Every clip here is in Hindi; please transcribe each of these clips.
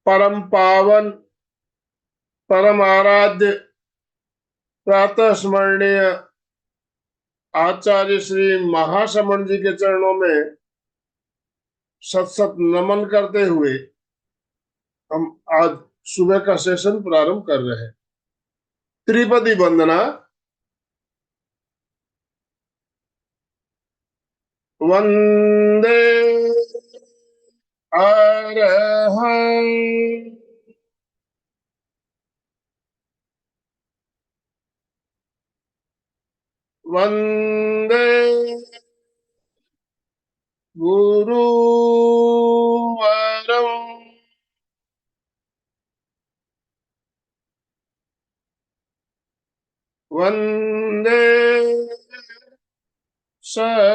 परम पावन परम आराध्य प्रातः स्मरणीय आचार्य श्री महाश्रमण जी के चरणों में सत सत नमन करते हुए हम आज सुबह का सेशन प्रारंभ कर रहे हैं। त्रिपदी वंदना। वंदे अरहं वंदे गुरुवरं वंदे सच्चं।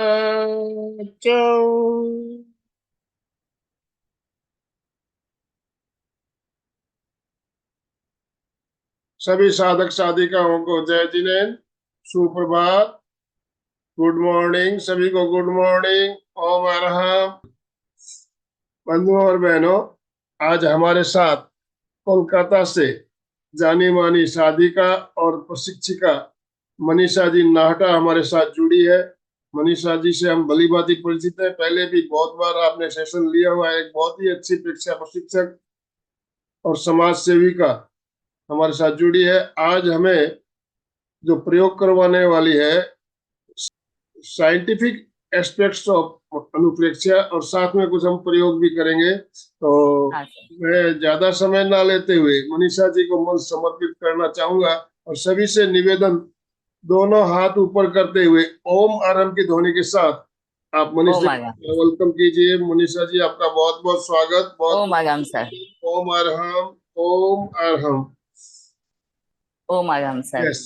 सभी साधक साधिकाओं को जय जिनेन्द्र, सुप्रभात, गुड मॉर्निंग। सभी को गुड मॉर्निंग, ओम अरहम। बंधुओं और बहनों, आज हमारे साथ कोलकाता से जानी मानी साधिका और प्रशिक्षिका मनीषा जी नाहटा हमारे साथ जुड़ी है। मनीषा जी से हम भली भांति परिचित है, पहले भी बहुत बार आपने सेशन लिया हुआ है। एक बहुत ही अच्छी शिक्षा प्रशिक्षक और समाज सेविका हमारे साथ जुड़ी है। आज हमें जो प्रयोग करवाने वाली है साइंटिफिक एस्पेक्ट्स ऑफ अनुप्रेक्षा, और साथ में कुछ हम प्रयोग भी करेंगे। तो मैं ज्यादा समय ना लेते हुए मनीषा जी को मंच समर्पित करना चाहूंगा और सभी से निवेदन, दोनों हाथ ऊपर करते हुए ओम अरहम की ध्वनि के साथ आप मनीषा जी वेलकम कीजिए। मनीषा जी, आपका बहुत बहुत स्वागत। ओम अरहम सर। ओम अरहम, ओम अरहम, ओम अरहम सर। यस,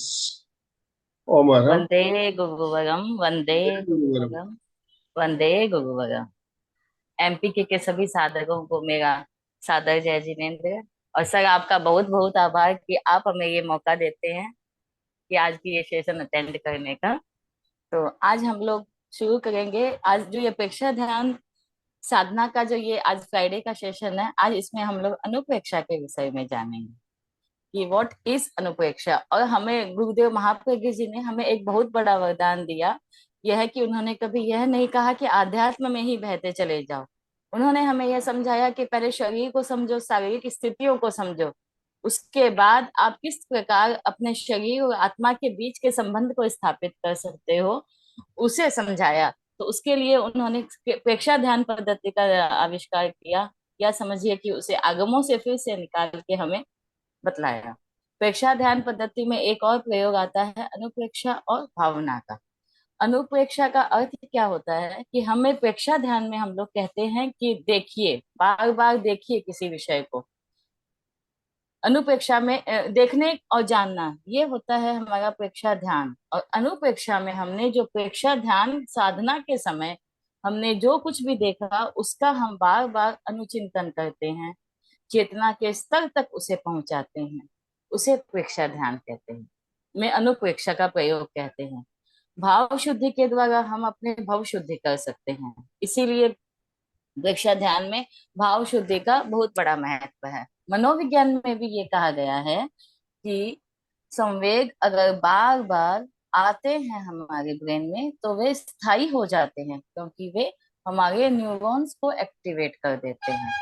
ओम अरहम। वंदे गुरुवरम, वंदे गुरुवरम, वंदे गुरुवरम। एमपी के सभी साधकों को मेरा सादर जय जिनेन्द्र। और सर, आपका बहुत बहुत आभार कि आप हमें ये मौका देते हैं कि आज की ये सेशन अटेंड करने का। तो आज हम लोग शुरू करेंगे। आज जो ये प्रेक्षा ध्यान साधना का जो ये आज फ्राइडे का सेशन है, आज इसमें हम लोग अनुप्रेक्षा के विषय में जानेंगे कि व्हाट इज अनुप्रेक्षा। और हमें गुरुदेव महाप्रज्ञ जी ने हमें एक बहुत बड़ा वरदान दिया, यह है कि उन्होंने कभी यह नहीं कहा कि आध्यात्म में ही बहते चले जाओ। उन्होंने हमें यह समझाया कि पहले शरीर को समझो, शारीरिक स्थितियों को समझो, उसके बाद आप किस प्रकार अपने शरीर और आत्मा के बीच के संबंध को स्थापित कर सकते हो, उसे समझाया। तो उसके लिए उन्होंने प्रेक्षा ध्यान पद्धति का आविष्कार किया, या समझिए कि उसे आगमों से फिर से निकाल के हमें बतलाया। प्रेक्षा ध्यान पद्धति में एक और प्रयोग आता है अनुप्रेक्षा और भावना का। अनुप्रेक्षा का अर्थ क्या होता है कि हमें प्रेक्षा ध्यान में हम लोग कहते हैं कि देखिए, बार बार देखिए किसी विषय को। अनुप्रेक्षा में देखने और जानना, ये होता है हमारा प्रेक्षा ध्यान। और अनुप्रेक्षा में हमने जो प्रेक्षा ध्यान साधना के समय हमने जो कुछ भी देखा, उसका हम बार बार अनुचिंतन करते हैं, चेतना के स्तर तक उसे पहुंचाते हैं, उसे प्रेक्षा ध्यान कहते हैं, में अनुप्रेक्षा का प्रयोग कहते हैं। भाव शुद्धि के द्वारा हम अपने भाव शुद्धि कर सकते हैं, इसीलिए प्रेक्षा ध्यान में भाव शुद्धि का बहुत बड़ा महत्व है। मनोविज्ञान में भी ये कहा गया है कि संवेग अगर बार बार आते हैं हमारे ब्रेन में तो वे स्थायी हो जाते हैं, क्योंकि वे हमारे न्यूरॉन्स को एक्टिवेट कर देते हैं।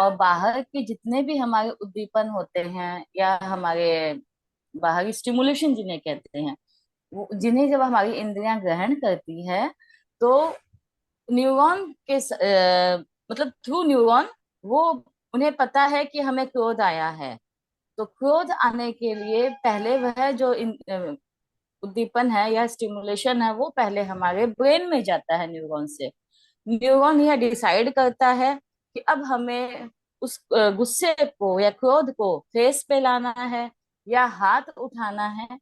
और बाहर के जितने भी हमारे उद्दीपन होते हैं या हमारे बाहरी स्टिमुलेशन जिन्हें कहते हैं, वो जिन्हें जब हमारी इंद्रियां ग्रहण करती है, तो न्यूरॉन के मतलब थ्रू न्यूरॉन वो उन्हें पता है कि हमें क्रोध आया है। तो क्रोध आने के लिए पहले वह जो उद्दीपन है या स्टिमुलेशन है वो पहले हमारे ब्रेन में जाता है न्यूरॉन से। न्यूरॉन यह डिसाइड करता है कि अब हमें उस गुस्से को या क्रोध को फेस पे लाना है या हाथ उठाना है।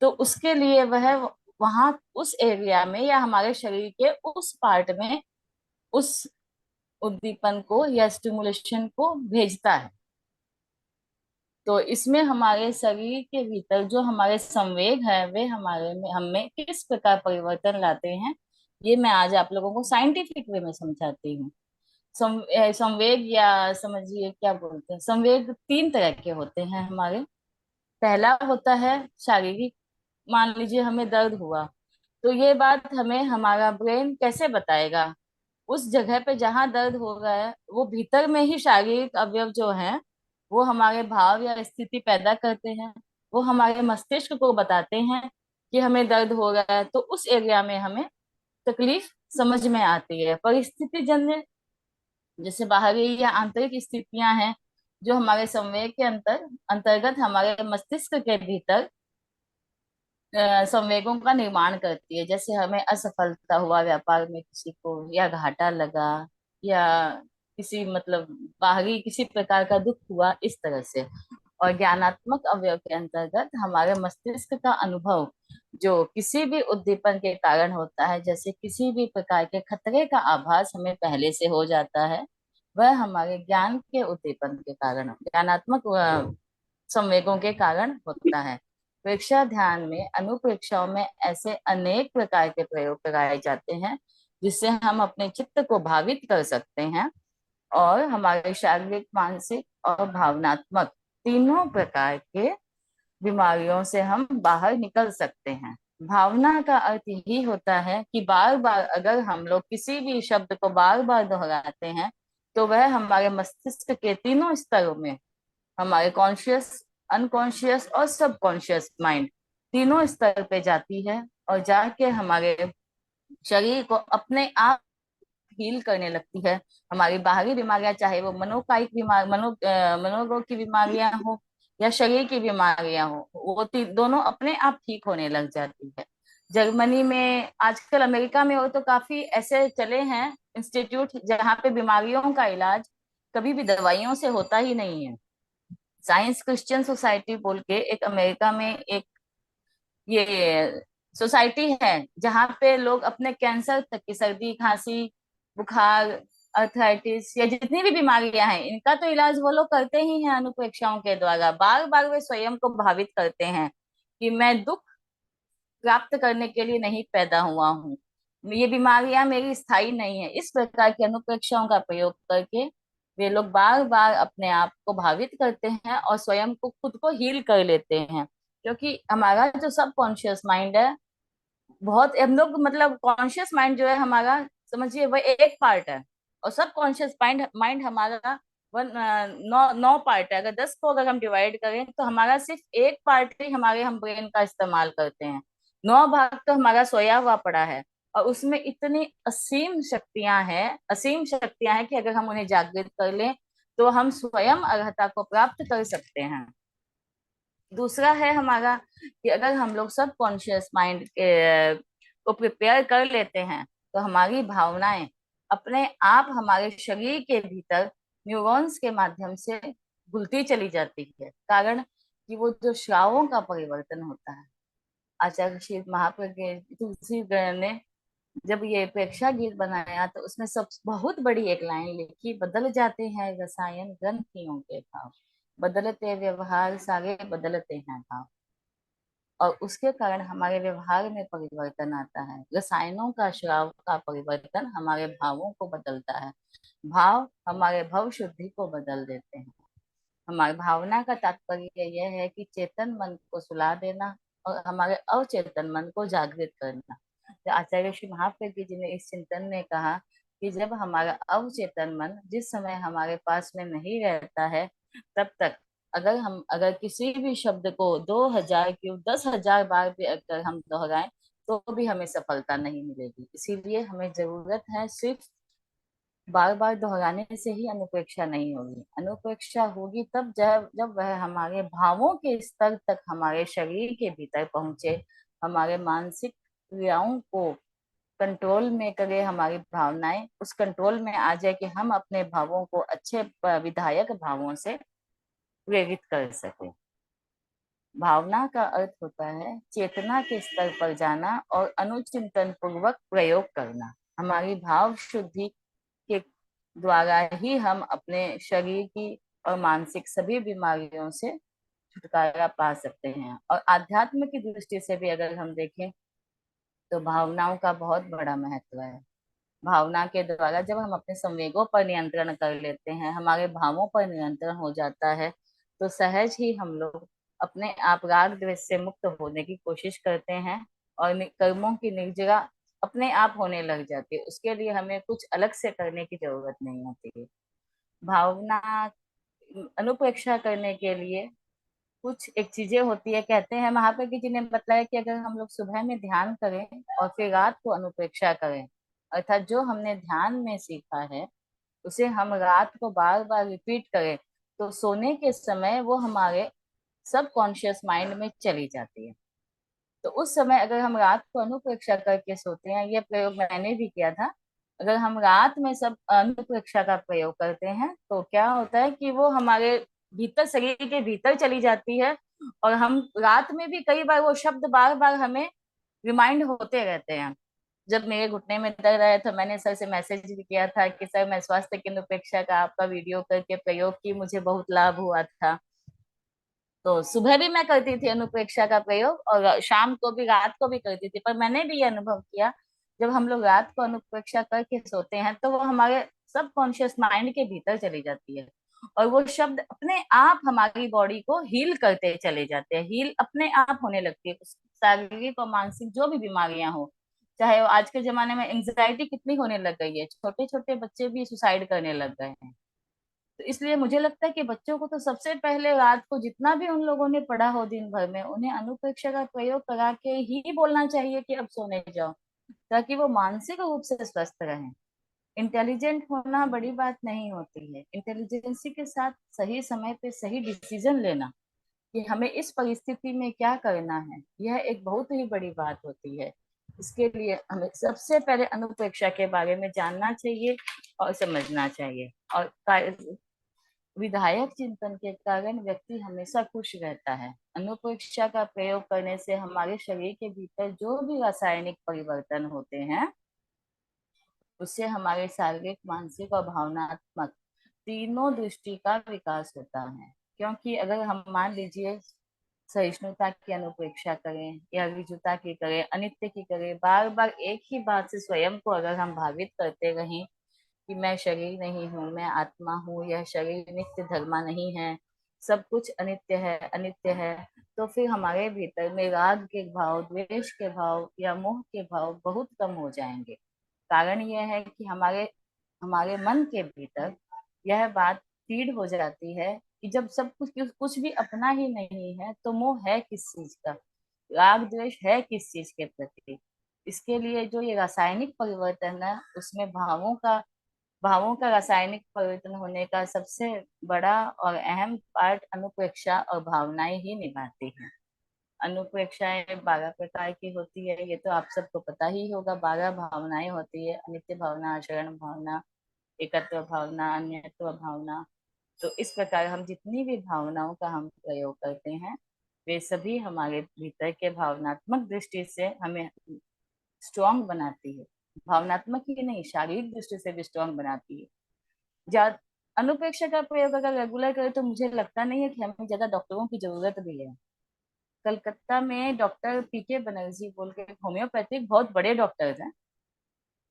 तो उसके लिए वह वहां उस एरिया में या हमारे शरीर के उस पार्ट में उस उद्दीपन को या स्टिमुलेशन को भेजता है। तो इसमें हमारे शरीर के भीतर जो हमारे संवेग है वे हमारे में हमें किस प्रकार परिवर्तन लाते हैं, ये मैं आज आप लोगों को साइंटिफिक वे में समझाती हूँ। संवेग या समझिए क्या बोलते हैं, संवेग तीन तरह के होते हैं हमारे। पहला होता है शारीरिक। मान लीजिए हमें दर्द हुआ, तो ये बात हमें हमारा ब्रेन कैसे बताएगा? उस जगह पे जहां दर्द हो रहा है वो भीतर में ही शारीरिक अवयव जो हैं वो हमारे भाव या स्थिति पैदा करते हैं। वो हमारे मस्तिष्क को बताते हैं कि हमें दर्द हो रहा है, तो उस एरिया में हमें तकलीफ समझ में आती है। परिस्थिति जन्य जैसे बाहरी या आंतरिक स्थितियां हैं जो हमारे संवेग के अंतर्गत हमारे मस्तिष्क के भीतर संवेगों का निर्माण करती है। जैसे हमें असफलता हुआ व्यापार में किसी को, या घाटा लगा, या किसी मतलब बाहरी किसी प्रकार का दुख हुआ, इस तरह से। और ज्ञानात्मक अवयव के अंतर्गत हमारे मस्तिष्क का अनुभव जो किसी भी उद्दीपन के कारण होता है, जैसे किसी भी प्रकार के खतरे का आभास हमें पहले से हो जाता है, वह हमारे ज्ञान के उद्दीपन के कारण, ज्ञानात्मक संवेगों के कारण होता है। प्रेक्षा ध्यान में अनुप्रेक्षाओं में ऐसे अनेक प्रकार के प्रयोग कराए जाते हैं जिससे हम अपने चित्त को भावित कर सकते हैं और हमारे शारीरिक, मानसिक और भावनात्मक तीनों प्रकार के बीमारियों से हम बाहर निकल सकते हैं। भावना का अर्थ यही होता है कि बार बार अगर हम लोग किसी भी शब्द को बार बार दोहराते हैं तो वह हमारे मस्तिष्क के तीनों स्तरों में, हमारे कॉन्शियस, अनकॉन्शियस और सबकॉन्शियस माइंड, तीनों स्तर पे जाती है और जाके हमारे शरीर को अपने आप हील करने लगती है। हमारी बाहरी बीमारियां, चाहे वो मनोकायिक बीमार मनोरोग की बीमारियां हो या शरीर की बीमारियां हो, वो दोनों अपने आप ठीक होने लग जाती है। जर्मनी में आजकल, अमेरिका में वो तो काफी ऐसे चले हैं इंस्टीट्यूट जहाँ पे बीमारियों का इलाज कभी भी दवाइयों से होता ही नहीं है। साइंस क्रिश्चियन सोसाइटी बोल के एक अमेरिका में एक ये सोसाइटी है जहाँ पे लोग अपने कैंसर तक की, सर्दी खांसी बुखार, अर्थराइटिस या जितनी भी बीमारियां हैं, इनका तो इलाज वो लोग करते ही हैं अनुप्रेक्षाओं के द्वारा। बार बार वे स्वयं को भावित करते हैं कि मैं दुख प्राप्त करने के लिए नहीं पैदा हुआ हूँ, ये बीमारियां मेरी स्थायी नहीं है। इस प्रकार की अनुप्रेक्षाओं का प्रयोग करके वे लोग बार बार अपने आप को भावित करते हैं और स्वयं को, खुद को हील कर लेते हैं। क्योंकि हमारा जो सबकॉन्शियस माइंड है, बहुत हम लोग मतलब कॉन्शियस माइंड जो है हमारा, समझिए वह एक पार्ट है, और सब कॉन्शियस माइंड माइंड हमारा वन नौ नौ पार्ट है। अगर 10 को अगर हम डिवाइड करें तो हमारा सिर्फ एक पार्ट ही हमारे हम ब्रेन का इस्तेमाल करते हैं। 9 भाग तो हमारा सोया हुआ पड़ा है, और उसमें इतनी असीम शक्तियां हैं कि अगर हम उन्हें जागृत कर लें तो हम स्वयं अर्हता को प्राप्त कर सकते हैं। दूसरा है हमारा कि अगर हम लोग सब कॉन्शियस माइंड को प्रिपेयर कर लेते हैं तो हमारी भावनाएं अपने आप हमारे शरीर के भीतर न्यूरॉन्स के माध्यम से घुलती चली जाती है। कारण कि वो जो श्रावों का परिवर्तन होता है, आचार्य श्री महाप्रज्ञ तुलसीगण ने जब ये प्रेक्षा गीत बनाया तो उसमें सब बहुत बड़ी एक लाइन लिखी, बदल जाते हैं रसायन ग्रंथियों के भाव, बदलते व्यवहार सारे बदलते हैं भाव। और उसके कारण हमारे व्यवहार में परिवर्तन आता है। रसायनों का, श्राव का परिवर्तन हमारे भावों को बदलता है। भाव हमारे भव शुद्धि को बदल देते हैं। हमारी भावना का तात्पर्य यह है कि चेतन मन को सुला देना और हमारे अवचेतन मन को जागृत करना। तो आचार्य श्री महाप्रज्ञ जी ने इस चिंतन में कहा कि जब हमारा अवचेतन मन जिस समय हमारे पास में नहीं रहता है, तब तक अगर किसी भी शब्द को 2000 क्यों 10,000 बार भी अगर हम दोहराएं तो भी हमें सफलता नहीं मिलेगी। इसीलिए हमें जरूरत है सिर्फ बार बार दोहराने से ही अनुप्रेक्षा नहीं होगी। अनुप्रेक्षा होगी तब जब जब वह हमारे भावों के स्तर तक हमारे शरीर के भीतर पहुंचे, हमारे मानसिक क्रियाओं को कंट्रोल में करे, हमारी भावनाएं उस कंट्रोल में आ जाए कि हम अपने भावों को अच्छे विधायक भावों से प्रेरित कर सके। भावना का अर्थ होता है चेतना के स्तर पर जाना और अनुचिंतन पूर्वक प्रयोग करना। हमारी भाव शुद्धि के द्वारा ही हम अपने शरीर की और मानसिक सभी बीमारियों से छुटकारा पा सकते हैं। और आध्यात्म की दृष्टि से भी अगर हम देखें तो भावनाओं का बहुत बड़ा महत्व है। भावना के द्वारा जब हम अपने संवेगों पर नियंत्रण कर लेते हैं, हमारे भावों पर नियंत्रण हो जाता है, तो सहज ही हम लोग अपने आप राग द्वेष से मुक्त होने की कोशिश करते हैं और कर्मों की निर्जरा अपने आप होने लग जाती है। उसके लिए हमें कुछ अलग से करने की जरूरत नहीं होती है। भावना अनुप्रेक्षा करने के लिए कुछ एक चीजें होती है। कहते हैं महाप्रज्ञ जी ने बताया कि अगर हम लोग सुबह में ध्यान करें और फिर रात को अनुप्रेक्षा करें, अर्थात जो हमने ध्यान में सीखा है उसे हम रात को बार बार रिपीट करें, तो सोने के समय वो हमारे सबकॉन्शियस माइंड में चली जाती है। तो उस समय अगर हम रात को अनुप्रेक्षा करके सोते हैं, ये प्रयोग मैंने भी किया था। अगर हम रात में सब अनुप्रेक्षा का प्रयोग करते हैं तो क्या होता है कि वो हमारे भीतर, शरीर के भीतर चली जाती है और हम रात में भी कई बार वो शब्द बार बार हमें रिमाइंड होते रहते हैं। जब मेरे घुटने में दर्द आया था, मैंने सर से मैसेज भी किया था कि सर मैं स्वास्थ्य केंद्र अनुप्रेक्षा का आपका वीडियो करके प्रयोग की, मुझे बहुत लाभ हुआ था। तो सुबह भी मैं करती थी अनुप्रेक्षा का प्रयोग और शाम को भी, रात को भी करती थी। पर मैंने भी ये अनुभव किया, जब हम लोग रात को अनुप्रेक्षा करके सोते हैं तो वो हमारे सबकॉन्शियस माइंड के भीतर चली जाती है और वो शब्द अपने आप हमारी बॉडी को हील करते चले जाते हैं। हील अपने आप होने लगती है। शारीरिक और मानसिक जो भी बीमारियां हो, चाहे वो आज के जमाने में एंजाइटी कितनी होने लग गई है, छोटे छोटे बच्चे भी सुसाइड करने लग गए हैं। तो इसलिए मुझे लगता है कि बच्चों को तो सबसे पहले रात को जितना भी उन लोगों ने पढ़ा हो दिन भर में, उन्हें अनुप्रेक्षा का प्रयोग करा के ही बोलना चाहिए कि अब सोने जाओ, ताकि वो मानसिक रूप से स्वस्थ रहें। इंटेलिजेंट होना बड़ी बात नहीं होती है। इंटेलिजेंसी के साथ सही समय पे सही डिसीजन लेना कि हमें इस परिस्थिति में क्या करना है, यह एक बहुत ही बड़ी बात होती है। इसके लिए हमें सबसे पहले अनुप्रेक्षा के बारे में जानना चाहिए और समझना चाहिए। और विधायक चिंतन के कारण व्यक्ति हमेशा खुश रहता है। अनुप्रेक्षा का प्रयोग करने से हमारे शरीर के भीतर जो भी रासायनिक परिवर्तन होते हैं, उससे हमारे शारीरिक, मानसिक और भावनात्मक तीनों दृष्टि का विकास होता है। क्योंकि अगर हम मान लीजिए सहिष्णुता की अनुप्रेक्षा करें या ऋजुता की करें, अनित्य की करें, बार बार एक ही बात से स्वयं को अगर हम भावित करते रहें कि मैं शरीर नहीं हूँ, मैं आत्मा हूँ, यह शरीर नित्य धर्मा नहीं है, सब कुछ अनित्य है, अनित्य है, तो फिर हमारे भीतर में राग के भाव, द्वेष के भाव या मोह के भाव बहुत कम हो जाएंगे। कारण यह है कि हमारे हमारे मन के भीतर यह बात फीड हो जाती है कि जब सब कुछ कुछ भी अपना ही नहीं है तो मोह है किस चीज का, राग द्वेष है किस चीज के प्रति। इसके लिए जो ये रासायनिक परिवर्तन है, उसमें भावों का रासायनिक परिवर्तन होने का सबसे बड़ा और अहम पार्ट अनुप्रेक्षा और भावनाएं ही निभाती हैं। अनुप्रेक्षाएं 12 प्रकार की होती है, ये तो आप सबको पता ही होगा। 12 भावनाएं होती है, अनित्य भावना, आचरण भावना, एकत्व भावना, अन्यत्व भावना। तो इस प्रकार हम जितनी भी भावनाओं का हम प्रयोग करते हैं, वे सभी हमारे भीतर के भावनात्मक दृष्टि से हमें स्ट्रांग बनाती है। भावनात्मक ही नहीं, शारीरिक दृष्टि से भी स्ट्रांग बनाती है। जा अनुप्रेक्षा का प्रयोग अगर रेगुलर करें तो मुझे लगता नहीं है कि हमें ज्यादा डॉक्टरों की जरूरत भी है। कलकत्ता में डॉक्टर पीके बनर्जी बोल के होम्योपैथिक बहुत बड़े डॉक्टर हैं।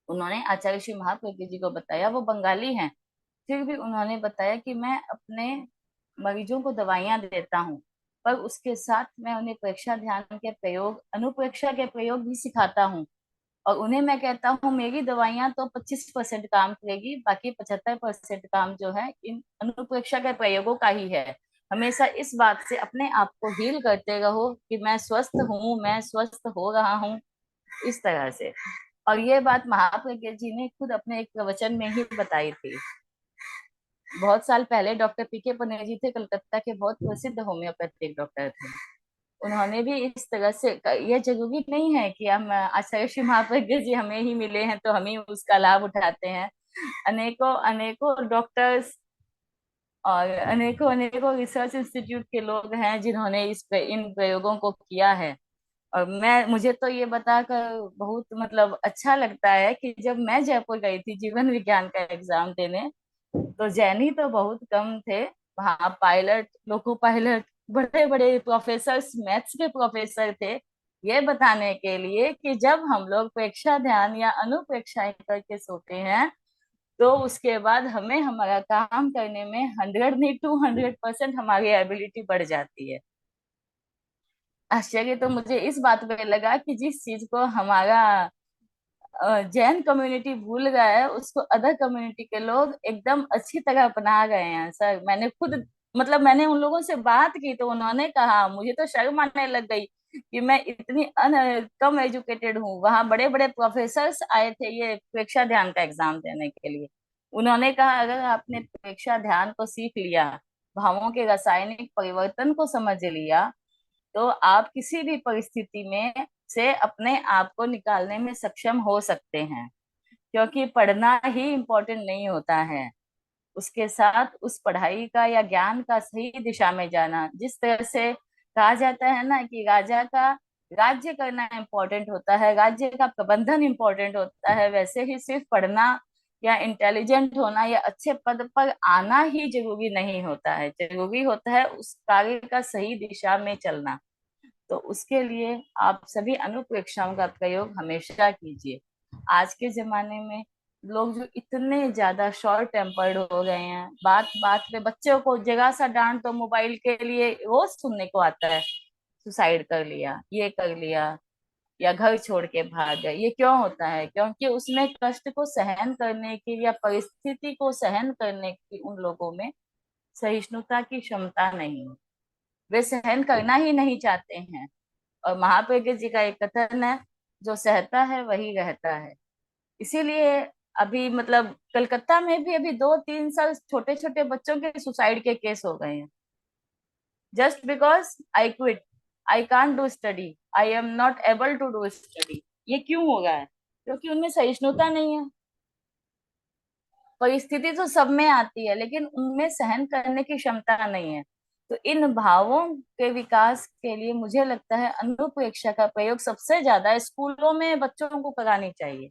उन्होंने आचार्य श्री महाप्रज्ञ जी को बताया, वो बंगाली हैं, फिर भी उन्होंने बताया कि मैं अपने मरीजों को दवाइयां देता हूँ पर उसके साथ मैं उन्हें प्रेक्षा ध्यान के प्रयोग, अनुप्रेक्षा के प्रयोग भी सिखाता हूँ। और उन्हें मैं कहता हूँ मेरी दवाइयां तो 25% काम करेगी, बाकी 75% काम जो है इन अनुप्रेक्षा के प्रयोगों का ही है। हमेशा इस बात से अपने आप को हील करते रहो कि मैं स्वस्थ हूँ, मैं स्वस्थ हो रहा हूँ, इस तरह से। और ये बात महाप्रज्ञा जी ने खुद अपने एक प्रवचन में ही बताई थी। बहुत साल पहले डॉक्टर पीके पनेर जी थे, कलकत्ता के बहुत प्रसिद्ध होम्योपैथिक डॉक्टर थे। उन्होंने भी इस तरह से, ये जरूरी नहीं है कि हम आचार्य श्री महाप्रज्ञा जी हमें ही मिले हैं तो हम ही उसका लाभ उठाते हैं। अनेकों अनेकों डॉक्टर्स और अनेकों अनेकों रिसर्च इंस्टीट्यूट के लोग हैं जिन्होंने इन प्रयोगों को किया है। और मुझे तो ये बताकर बहुत मतलब अच्छा लगता है कि जब मैं जयपुर गई थी जीवन विज्ञान का एग्जाम देने, तो जैनी तो बहुत कम थे वहाँ। पायलट, लोको पायलट, बड़े बड़े प्रोफेसर, मैथ्स के प्रोफेसर थे, ये बताने के लिए कि जब हम लोग प्रेक्षा ध्यान या अनुप्रेक्षाएं करके सोते हैं तो उसके बाद हमें हमारा काम करने में 100 नहीं 200% हमारी एबिलिटी बढ़ जाती है। आश्चर्य तो मुझे इस बात पे लगा कि जिस चीज को हमारा जैन कम्युनिटी भूल गया है उसको अदर कम्युनिटी के लोग एकदम अच्छी तरह अपना गए हैं सर। मैंने खुद, मतलब मैंने उन लोगों से बात की तो उन्होंने कहा, मुझे तो शर्म आने लग गई कि मैं इतनी कम एजुकेटेड हूँ। वहां बड़े बड़े प्रोफेसर्स आए थे ये प्रेक्षा ध्यान का एग्जाम देने के लिए। उन्होंने कहा अगर आपने प्रेक्षा ध्यान को सीख लिया, भावों के रासायनिक परिवर्तन को समझ लिया, तो आप किसी भी परिस्थिति में से अपने आप को निकालने में सक्षम हो सकते हैं। क्योंकि पढ़ना ही इम्पोर्टेंट नहीं होता है, उसके साथ उस पढ़ाई का या ज्ञान का सही दिशा में जाना। जिस तरह से कहा जाता है ना कि राजा का राज्य करना इम्पोर्टेंट होता है, राज्य का प्रबंधन इम्पोर्टेंट होता है, वैसे ही सिर्फ पढ़ना या इंटेलिजेंट होना या अच्छे पद पर आना ही जरूरी नहीं होता है। जरूरी होता है उस कार्य का सही दिशा में चलना। तो उसके लिए आप सभी अनुप्रेक्षाओं का प्रयोग हमेशा कीजिए। आज के जमाने में लोग जो इतने ज्यादा शॉर्ट टेम्पर्ड हो गए हैं, बात बात पे बच्चों को जगह सा डांट तो मोबाइल के लिए रोज सुनने को आता है, सुसाइड कर लिया, ये कर लिया, या घर छोड़ के भाग गए। ये क्यों होता है? क्योंकि उसमें कष्ट को सहन करने की या परिस्थिति को सहन करने की उन लोगों में सहिष्णुता की क्षमता नहीं है। वे सहन करना ही नहीं चाहते हैं। और महाप्रज्ञ जी का एक कथन है, जो सहता है वही रहता है। इसीलिए अभी मतलब कलकत्ता में भी अभी 2-3 साल छोटे छोटे बच्चों के सुसाइड के केस हो गए हैं। Just because I quit, I can't do study, I am not able to do study. ये क्यों हो रहा है? क्योंकि उनमें सहिष्णुता नहीं है। परिस्थिति तो सब में आती है लेकिन उनमें सहन करने की क्षमता नहीं है। तो इन भावों के विकास के लिए मुझे लगता है अनुप्रेक्षा का प्रयोग सबसे ज्यादा स्कूलों में बच्चों को करानी चाहिए,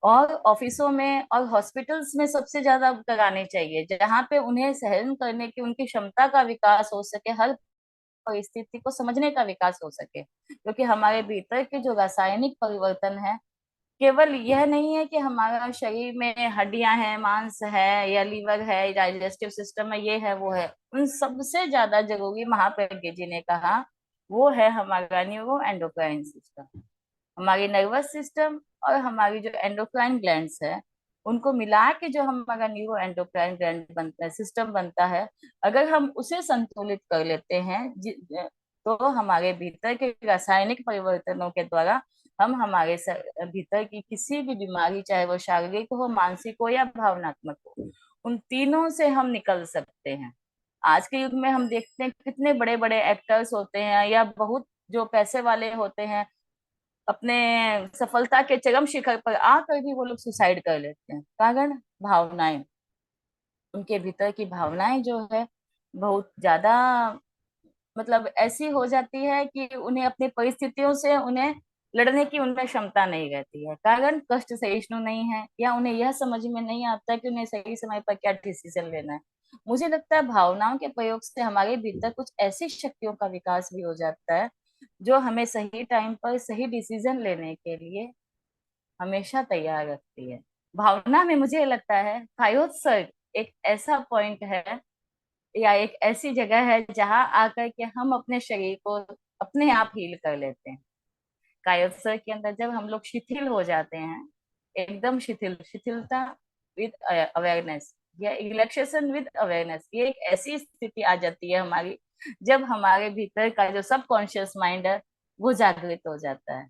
और ऑफिसों में और हॉस्पिटल्स में सबसे ज्यादा करानी चाहिए, जहाँ पे उन्हें सहन करने की उनकी क्षमता का विकास हो सके, हर परिस्थिति को समझने का विकास हो सके। क्योंकि हमारे भीतर के जो रासायनिक परिवर्तन है, केवल यह नहीं है कि हमारा शरीर में हड्डियां हैं, मांस है या लीवर है, डाइजेस्टिव सिस्टम है, ये है वो है। उन सबसे ज्यादा जरूरी महाप्रज्ञ जी ने कहा वो है हमारा न्यूरो एंडोक्राइन सिस्टम। हमारी नर्वस सिस्टम और हमारी जो एंडोक्राइन ग्लैंड्स है, उनको मिला के जो हमारा न्यूरो एंडोक्राइन ग्लैंड बनता है, सिस्टम बनता है, अगर हम उसे संतुलित कर लेते हैं तो हमारे भीतर के रासायनिक परिवर्तनों के द्वारा हम हमारे भीतर की किसी भी बीमारी, चाहे वो शारीरिक हो, मानसिक हो या भावनात्मक हो, उन तीनों से हम निकल सकते हैं। आज के युग में हम देखते हैं कितने बड़े बड़े एक्टर्स होते हैं या बहुत जो पैसे वाले होते हैं, अपने सफलता के चरम शिखर पर आकर भी वो लोग सुसाइड कर लेते हैं। कारण भावनाएं, उनके भीतर की भावनाएं जो है बहुत ज्यादा मतलब ऐसी हो जाती है कि उन्हें अपनी परिस्थितियों से उन्हें लड़ने की उनमें क्षमता नहीं रहती है। कारण कष्ट सहिष्णु नहीं है, या उन्हें यह समझ में नहीं आता कि उन्हें सही समय पर क्या डिसीजन लेना है। मुझे लगता है भावनाओं के प्रयोग से हमारे भीतर कुछ ऐसी शक्तियों का विकास भी हो जाता है जो हमें सही टाइम पर सही डिसीजन लेने के लिए हमेशा तैयार रखती है। भावना में मुझे लगता है कायोत्सर्ग एक ऐसा पॉइंट है या एक ऐसी जगह है जहां आकर के हम अपने शरीर को अपने आप हील कर लेते हैं। कायोत्सर्ग के अंदर जब हम लोग शिथिल हो जाते हैं, एकदम शिथिलता विद अवेयरनेस, या रिलैक्सेशन विद अवेयरनेस, ये एक ऐसी स्थिति आ जाती है हमारी जब हमारे भीतर का जो सबकॉन्शियस माइंड है वो जागृत हो जाता है।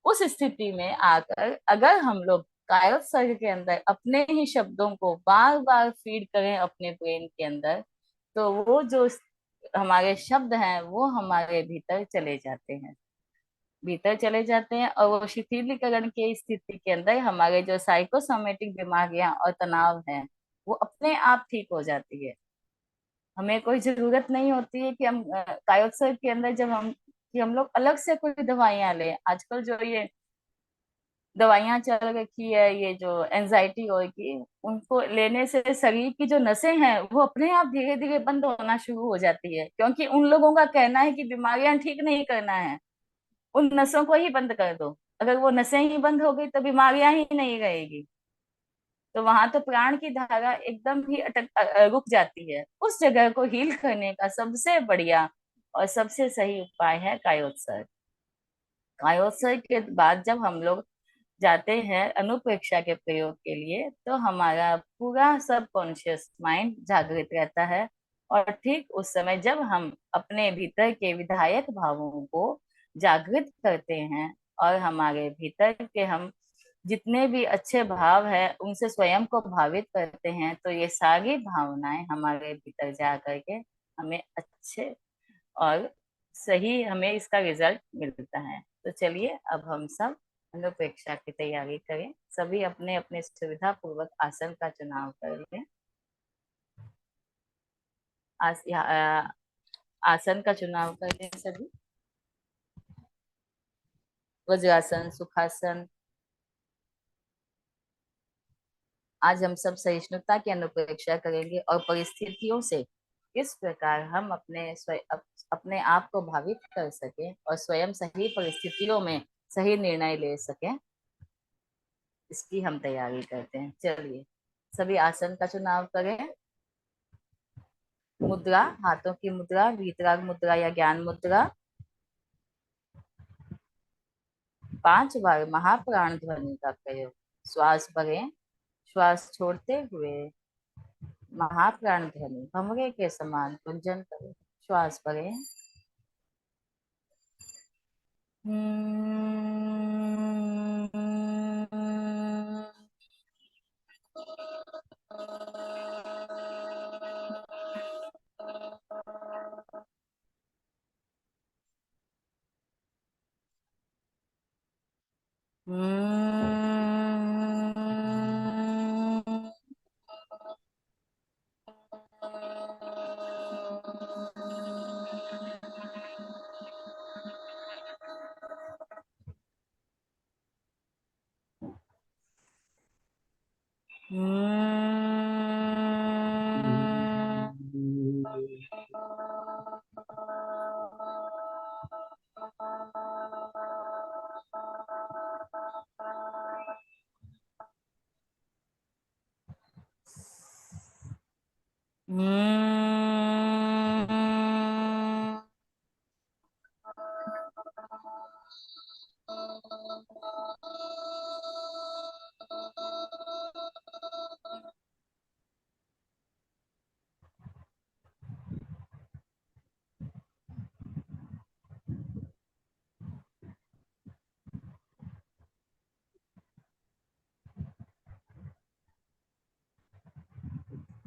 उस स्थिति में आकर अगर हम लोग कायोत्सर्ग के अंदर अपने ही शब्दों को बार बार फीड करें अपने ब्रेन के अंदर, तो वो जो हमारे शब्द हैं वो हमारे भीतर चले जाते हैं और वो शिथिलीकरण की स्थिति के अंदर हमारे जो साइकोसोमेटिक बीमारियां और तनाव हैं वो अपने आप ठीक हो जाती है। हमें कोई जरूरत नहीं होती है कि हम कायोत्सर्ग के अंदर जब हम लोग अलग से कोई दवाइयां लें। आजकल जो ये दवाइयां चल रखी है, ये जो एंजाइटी होगी, उनको लेने से शरीर की जो नसें हैं वो अपने आप धीरे धीरे बंद होना शुरू हो जाती है, क्योंकि उन लोगों का कहना है कि बीमारियां ठीक नहीं करना है, उन नसों को ही बंद कर दो। अगर वो नसें ही बंद हो गई तो बीमारियां ही नहीं रहेगी। तो वहां तो प्राण की धारा एकदम ही रुक जाती है। उस जगह को हील करने का सबसे बढ़िया और सबसे सही उपाय है कायोत्सर्ग। कायोत्सर्ग के बाद जब हम लोग जाते हैं अनुप्रेक्षा के प्रयोग के लिए, तो हमारा पूरा सबकॉन्शियस माइंड जागृत रहता है। और ठीक उस समय जब हम अपने भीतर के विधायक भावों को जागृत करते हैं और हमारे भीतर के हम जितने भी अच्छे भाव है उनसे स्वयं को भावित करते हैं, तो ये सारी भावनाएं हमारे भीतर जा करके हमें अच्छे और सही हमें इसका रिजल्ट मिलता है। तो चलिए अब हम सब अनुप्रेक्षा की तैयारी करें। सभी अपने अपने सुविधा पूर्वक आसन का चुनाव कर लें। आसन का चुनाव कर लें सभी। वज्रासन, सुखासन। आज हम सब सहिष्णुता की अनुप्रेक्षा करेंगे और परिस्थितियों से किस प्रकार हम अपने आप को भावित कर सकें और स्वयं सही परिस्थितियों में सही निर्णय ले सकें, इसकी हम तैयारी करते हैं। चलिए सभी आसन का चुनाव करें। मुद्रा, हाथों की मुद्रा, वीतराग मुद्रा या ज्ञान मुद्रा। 5 बार महाप्राण ध्वनि का प्रयोग। श्वास भरें, श्वास छोड़ते हुए महाप्राण ध्वनि भंवरे के समान गुंजन करें। श्वास भरें।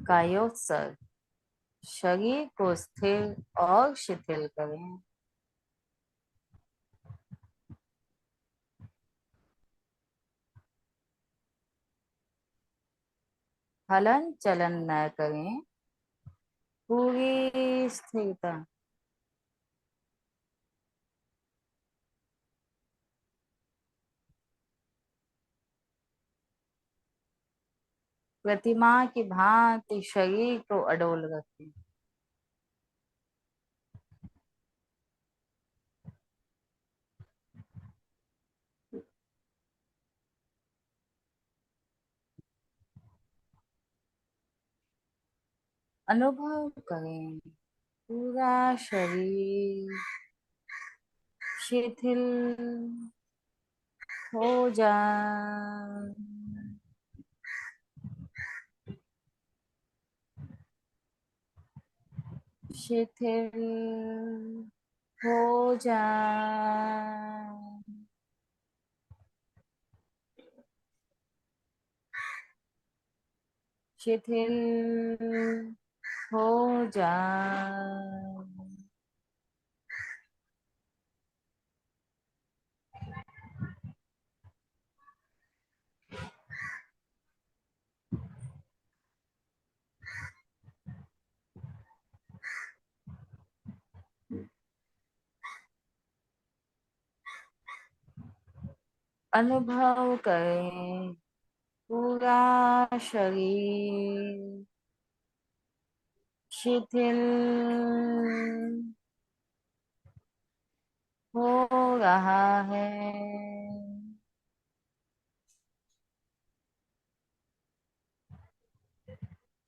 कायोत्सर्ग। शरीर को स्थिर और शिथिल करें। हलन चलन न करें। पूरी स्थिरता। प्रतिमा की भांति शरीर को अडोल रखें। अनुभव करें पूरा शरीर शिथिल हो जाए। शिथिल हो जाए। शिथिल हो जाए। अनुभव करें पूरा शरीर शिथिल हो रहा है।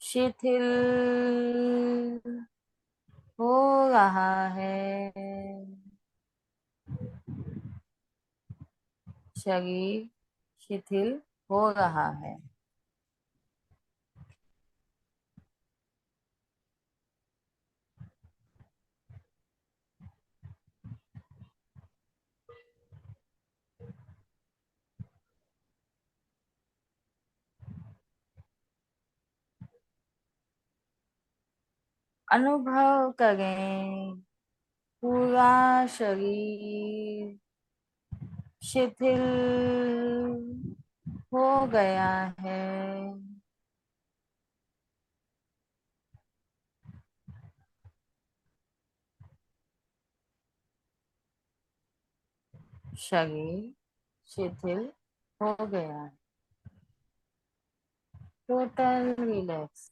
शिथिल हो रहा है। शरीर शिथिल हो रहा है। अनुभव करें पूरा शरीर शिथिल हो गया है। शरीर शिथिल हो गया है। Total relax.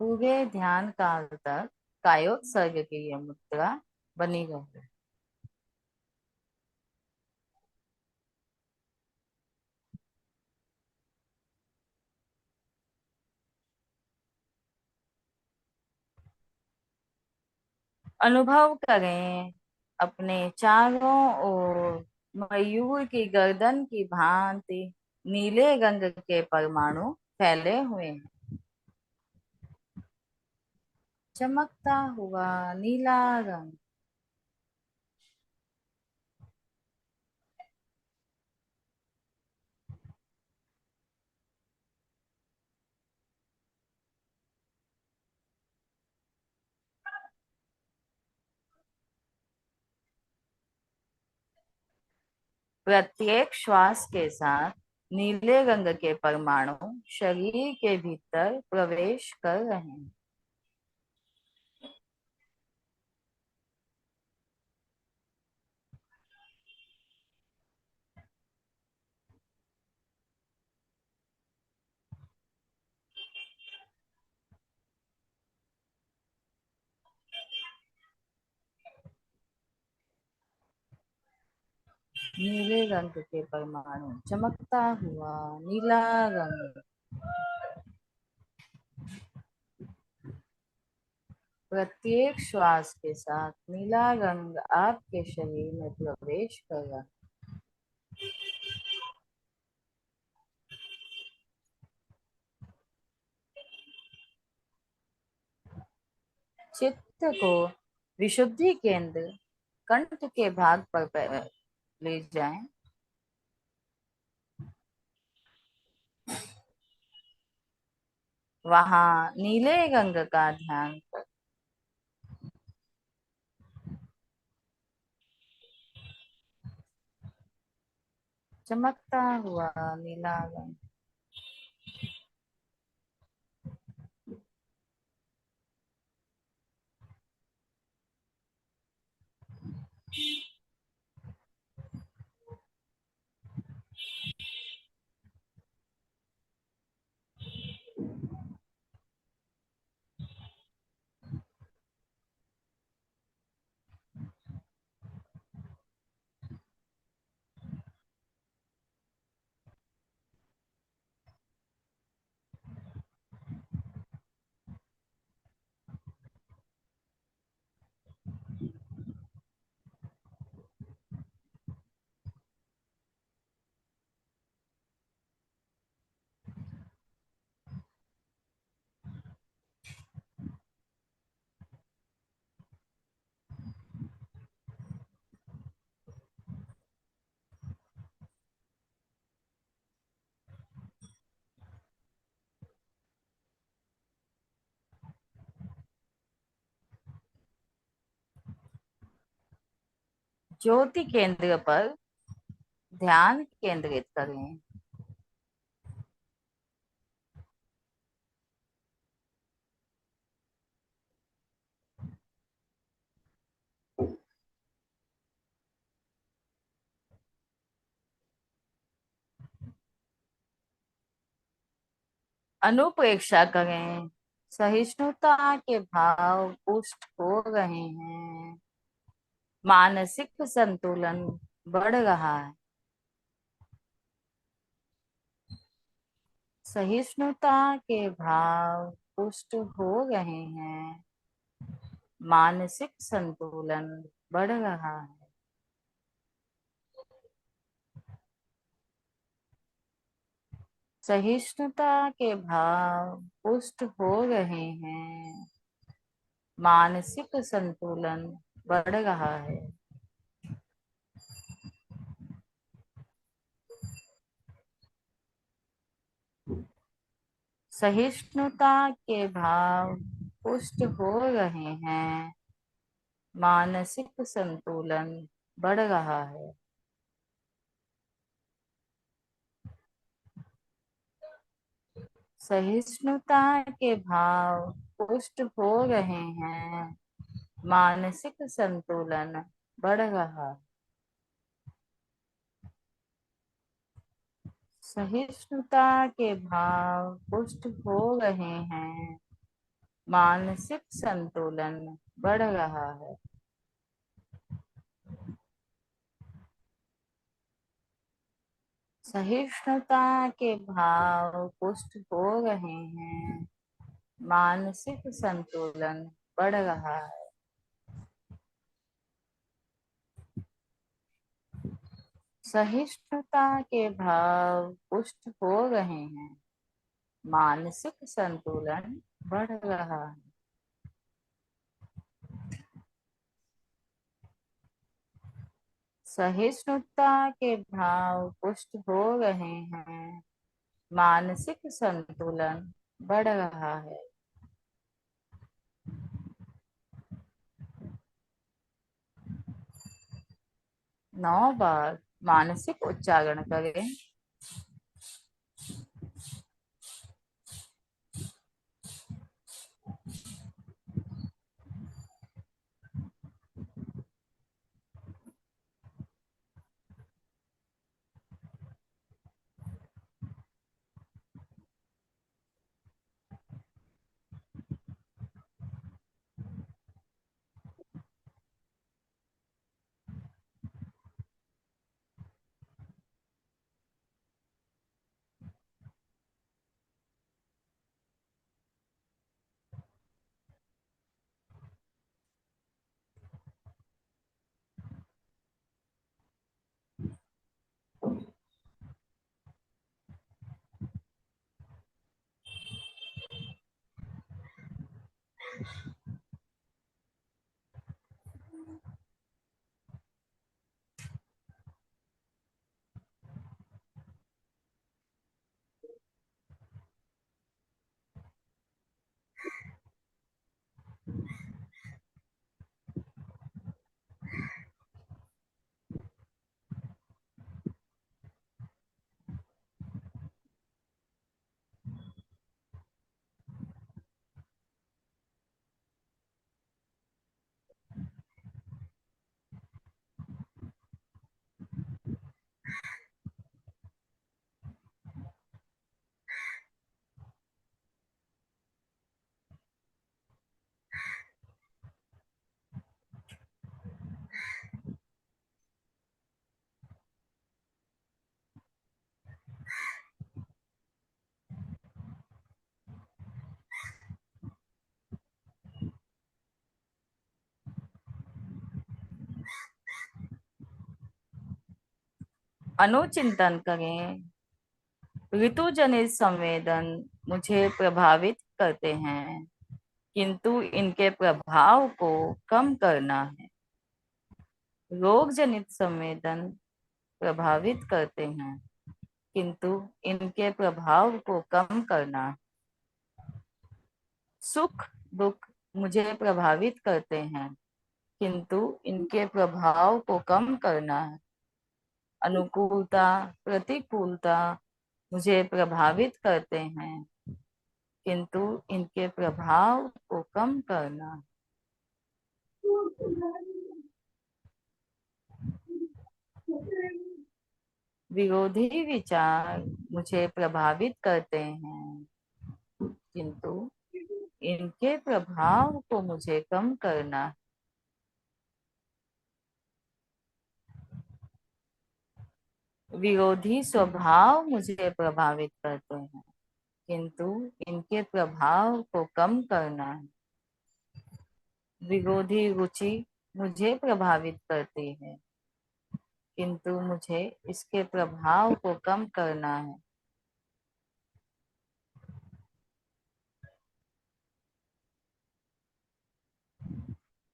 पूरे ध्यान काल तक कायोत्सर्ग की यह मुद्रा बनी रहे। अनुभव करें अपने चारों ओर मयूर की गर्दन की भांति नीले रंग के परमाणु फैले हुए हैं। चमकता हुआ नीला रंग। प्रत्येक श्वास के साथ नीले रंग के परमाणु शरीर के भीतर प्रवेश कर रहे हैं। नीले रंग के परमाणु चमकता हुआ नीला रंग। प्रत्येक श्वास के साथ नीला रंग आपके शरीर में प्रवेश कर रहा है। चित्त को विशुद्धि केंद्र कंठ के भाग पर ले जाएं। वहां नीले रंग का ध्यान कर। चमकता हुआ नीला रंग। ज्योति केंद्र पर ध्यान केंद्रित करें। अनुप्रेक्षा करें। सहिष्णुता के भाव पुष्ट हो रहे हैं। मानसिक संतुलन बढ़ रहा है। सहिष्णुता के भाव पुष्ट हो रहे हैं। मानसिक संतुलन बढ़ रहा है। सहिष्णुता के भाव पुष्ट हो रहे हैं। मानसिक संतुलन बढ़ रहा है। सहिष्णुता के भाव पुष्ट हो रहे हैं। मानसिक संतुलन बढ़ रहा है। सहिष्णुता के भाव पुष्ट हो रहे हैं। मानसिक संतुलन बढ़ रहा है। सहिष्णुता के भाव पुष्ट हो रहे हैं। मानसिक संतुलन बढ़ रहा है। सहिष्णुता के भाव पुष्ट हो रहे हैं। मानसिक संतुलन बढ़ रहा है। सहिष्णुता के भाव पुष्ट हो रहे हैं। मानसिक संतुलन बढ़ रहा है। सहिष्णुता के भाव पुष्ट हो रहे हैं। मानसिक संतुलन बढ़ रहा है। नौ बार मानसिक उच्चारण करें। अनुचिंतन करें। ऋतु जनित संवेदन मुझे प्रभावित करते हैं, किंतु इनके प्रभाव को कम करना है। रोग जनित संवेदन प्रभावित करते हैं, किंतु इनके प्रभाव को कम करना है। सुख दुख मुझे प्रभावित करते हैं, किंतु इनके प्रभाव को कम करना है। अनुकूलता, प्रतिकूलता मुझे प्रभावित करते हैं, किंतु इनके प्रभाव को कम करना है। विरोधी विचार मुझे प्रभावित करते हैं, किंतु इनके प्रभाव को मुझे कम करना है। विरोधी स्वभाव मुझे प्रभावित करते हैं, किंतु इनके प्रभाव को कम करना है। विरोधी रुचि मुझे प्रभावित करती है, किंतु मुझे इसके प्रभाव को कम करना है।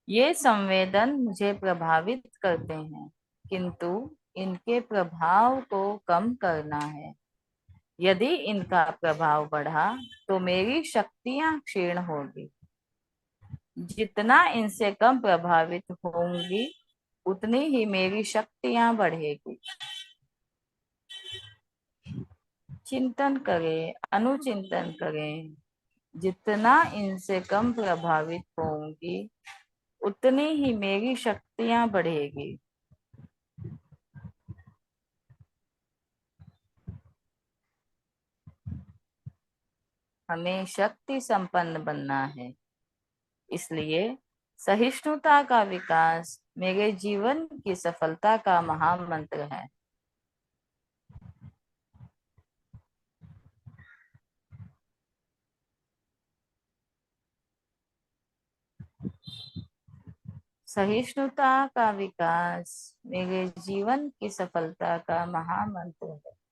ये संवेदन मुझे प्रभावित करते हैं, किंतु इनके प्रभाव को कम करना है। यदि इनका प्रभाव बढ़ा तो मेरी शक्तियां क्षीण होगी। जितना इनसे कम प्रभावित होंगी, उतनी ही मेरी शक्तियां बढ़ेगी। चिंतन करें, अनुचिंतन करें। जितना इनसे कम प्रभावित होंगी, उतनी ही मेरी शक्तियां बढ़ेगी। हमें शक्ति संपन्न बनना है, इसलिए सहिष्णुता का विकास मेरे जीवन की सफलता का महामंत्र है। सहिष्णुता का विकास मेरे जीवन की सफलता का महामंत्र है।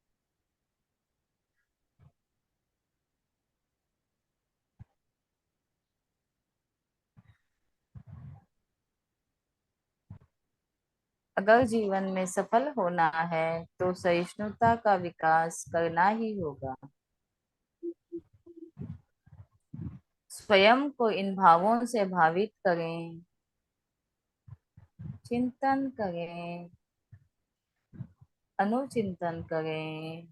अगर जीवन में सफल होना है तो सहिष्णुता का विकास करना ही होगा। स्वयं को इन भावों से भावित करें, चिंतन करें, अनुचिंतन करें।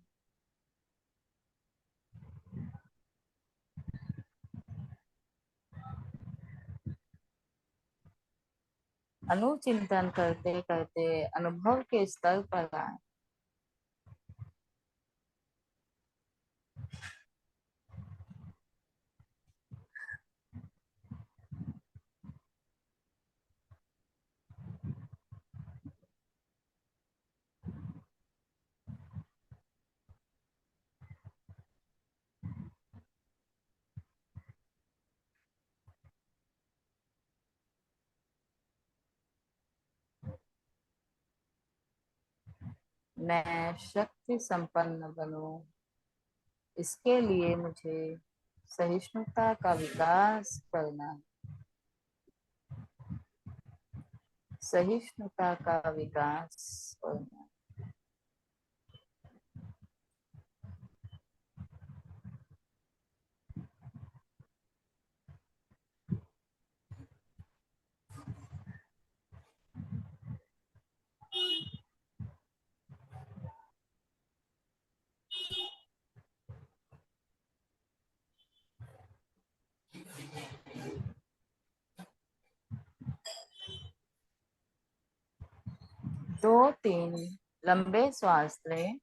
अनुचिंतन करते करते अनुभव के स्तर पर आए। मैं शक्ति संपन्न बनूं, इसके लिए मुझे सहिष्णुता का विकास करना है। सहिष्णुता का विकास करना। दो तीन लंबे श्वास लें।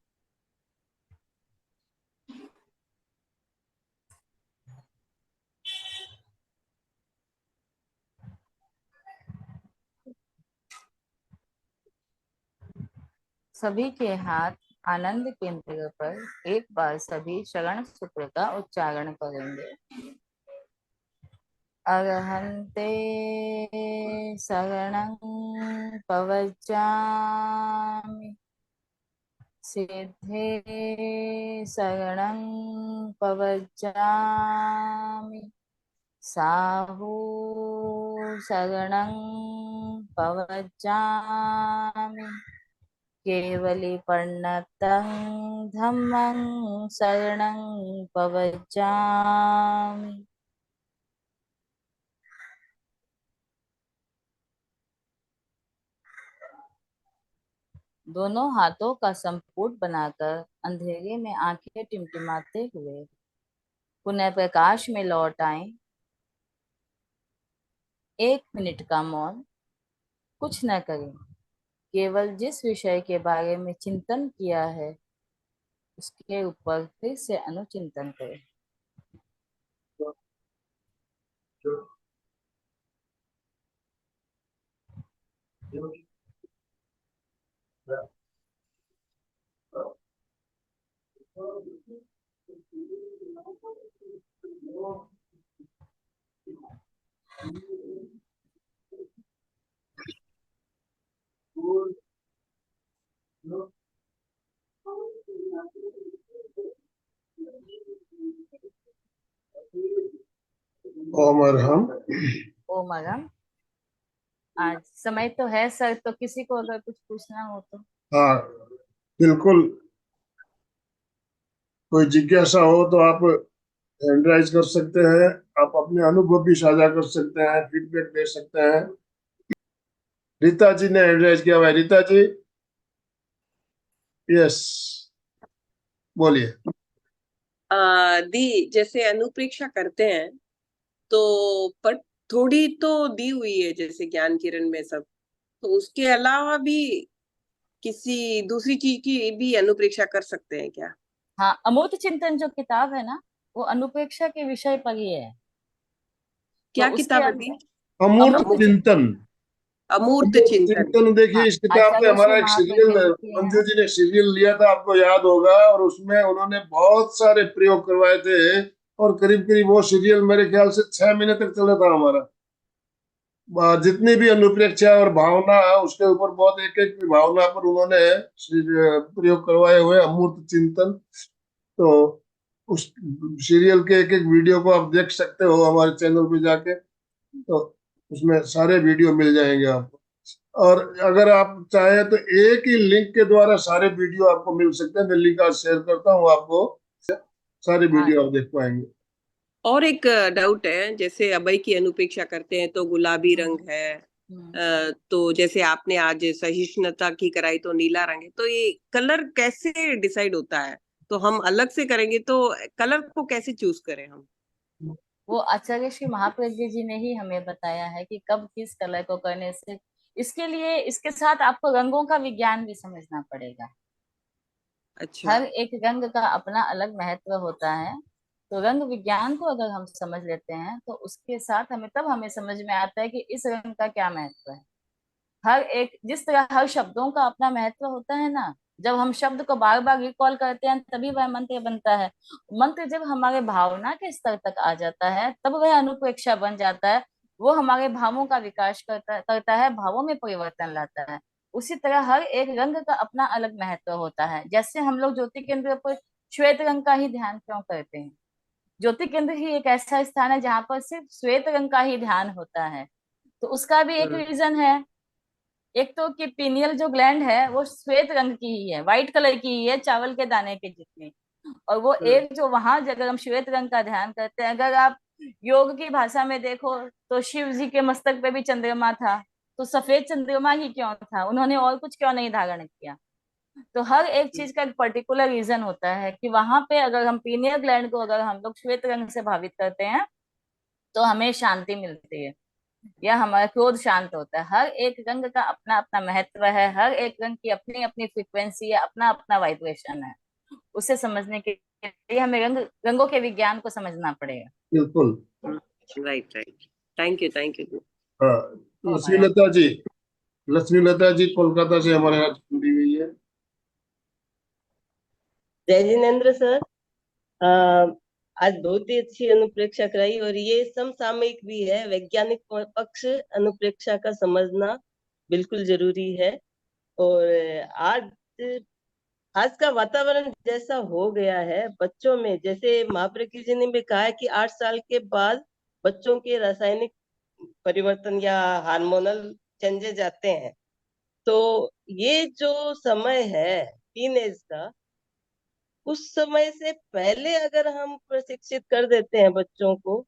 सभी के हाथ आनंद केंद्र पर। एक बार सभी शरण सूत्र का उच्चारण करेंगे। अरहन्ते शरणं पवज्जामि, सिद्धे शरणं पवज्जामि, साहू शरणं पवज्जामि, केवलीपन्नतं धम्मं शरणं पवज्जामि। दोनों हाथों का संपुट बनाकर अंधेरे में आंखें टिमटिमाते हुए पुनः प्रकाश में लौट आए। 1 मिनट का मौन, कुछ न करें, केवल जिस विषय के बारे में चिंतन किया है उसके ऊपर फिर से अनुचिंतन करें। ओम अरहम। ओम अगम। आज समय तो है सर, तो किसी को अगर कुछ पूछना हो तो। हाँ, बिल्कुल। कोई जिज्ञासा हो तो आप हैंड राइज कर सकते हैं। आप अपने अनुभव भी साझा कर सकते हैं, फीडबैक दे सकते हैं। रीता जी ने हैंड राइज किया हुआ है। रीता जी, यस, बोलिए। दी जैसे अनुप्रेक्षा करते हैं तो पर थोड़ी तो दी हुई है जैसे ज्ञान किरण में सब, तो उसके अलावा भी किसी दूसरी चीज की भी अनुप्रेक्षा कर सकते हैं क्या? हाँ, अमूर्त चिंतन जो किताब है ना, वो अनुप्रेक्षा के विषय पर ही है। तो क्या उसके किताब है दी? अंदर अमूर्त अमूर्त चिंतन। अमूर्त अमूर्त चिंतन। चिंतन, देखिए हाँ, इस किताब पे आचार्य श्री हमारा एक सीरियल, महाप्रज्ञा जी की है मंजू ना। जी ने सीरियल लिया था, आपको याद होगा, और उसमें उन्होंने बहुत सारे प्रयोग करवाए थे। और करीब करीब वो सीरियल मेरे ख्याल से 6 महीने तक चला था हमारा। जितनी भी अनुप्रेक्षा और भावना, उसके ऊपर बहुत एक एक भावना पर उन्होंने प्रयोग करवाए हुए अमूर्त चिंतन। तो उस सीरियल के एक एक वीडियो को आप देख सकते हो हमारे चैनल पे जाके। तो उसमें सारे वीडियो मिल जाएंगे आपको। और अगर आप चाहें तो एक ही लिंक के द्वारा सारे वीडियो आपको मिल सकते हैं। मैं लिंक आज शेयर करता हूँ आपको, सारे हाँ वीडियो आप देख पाएंगे। और एक डाउट है, जैसे अभय की अनुपेक्षा करते हैं तो गुलाबी रंग है, हम्म। तो जैसे आपने आज सहिष्णुता की कराई तो नीला रंग है, तो ये कलर कैसे डिसाइड होता है? तो हम अलग से करेंगे तो कलर को कैसे चूज करें हम? वो आचार्य श्री महाप्रज्ञा जी ने ही हमें बताया है कि कब किस कलर को करने से। इसके लिए इसके साथ आपको रंगों का विज्ञान भी समझना पड़ेगा। अच्छा। हर एक रंग का अपना अलग महत्व होता है। तो रंग विज्ञान को अगर हम समझ लेते हैं तो उसके साथ हमें समझ में आता है कि इस रंग का क्या महत्व है। हर एक, जिस तरह हर शब्दों का अपना महत्व होता है ना, जब हम शब्द को बार बार रिकॉल करते हैं तभी वह मंत्र बनता है। मंत्र जब हमारे भावना के स्तर तक आ जाता है तब वह अनुप्रेक्षा बन जाता है। वो हमारे भावों का विकास करता है, भावों में परिवर्तन लाता है। उसी तरह हर एक रंग का अपना अलग महत्व होता है। जैसे हम लोग ज्योति केंद्र पर श्वेत रंग का ही ध्यान क्यों करते हैं? ज्योति केंद्र ही एक ऐसा स्थान है जहां पर सिर्फ श्वेत रंग का ही ध्यान होता है। तो उसका भी एक हम्म। रीजन है। एक तो कि पीनियल जो ग्लैंड है वो श्वेत रंग की ही है, व्हाइट कलर की ही है, चावल के दाने के जितनी। और वो हम्म। एक जो वहां अगर हम श्वेत रंग का ध्यान करते हैं, अगर आप योग की भाषा में देखो तो शिव जी के मस्तक पे भी चंद्रमा था। तो सफेद चंद्रमा ही क्यों था? उन्होंने और कुछ क्यों नहीं धारण किया? तो हर एक चीज का एक पर्टिकुलर रीजन होता है कि वहां पे अगर हम पीनियल ग्लैंड को अगर हम लोग श्वेत रंग से भावित करते हैं तो हमें शांति मिलती है, या हमारा क्रोध शांत होता है। हर एक रंग का अपना अपना महत्व है, हर एक रंग की अपनी अपनी फ्रीक्वेंसी है, अपना अपना वाइब्रेशन है। उसे समझने के लिए हमें रंगों के विज्ञान को समझना पड़ेगा। बिल्कुल। Right right. Thank you thank you. हाँ, ओ लक्ष्मी मगर। लता जी, लक्ष्मी लता जी कोलकाता से हमारे साथ जुड़ी हुई है। जय जिनेन्द्र सर। आज बहुत ही अच्छी अनुप्रेक्षा कराई और ये समसामयिक भी है। वैज्ञानिक पक्ष अनुप्रेक्षा का समझना बिल्कुल जरूरी है। और आज आज का वातावरण जैसा हो गया है बच्चों में, जैसे महाप्रज्ञा जी ने भी कहा है कि 8 साल के बाद बच्चों के रासायनिक परिवर्तन या हार्मोनल चेंजेस आते हैं। तो ये जो समय है टीनेज का, उस समय से पहले अगर हम प्रशिक्षित कर देते हैं बच्चों को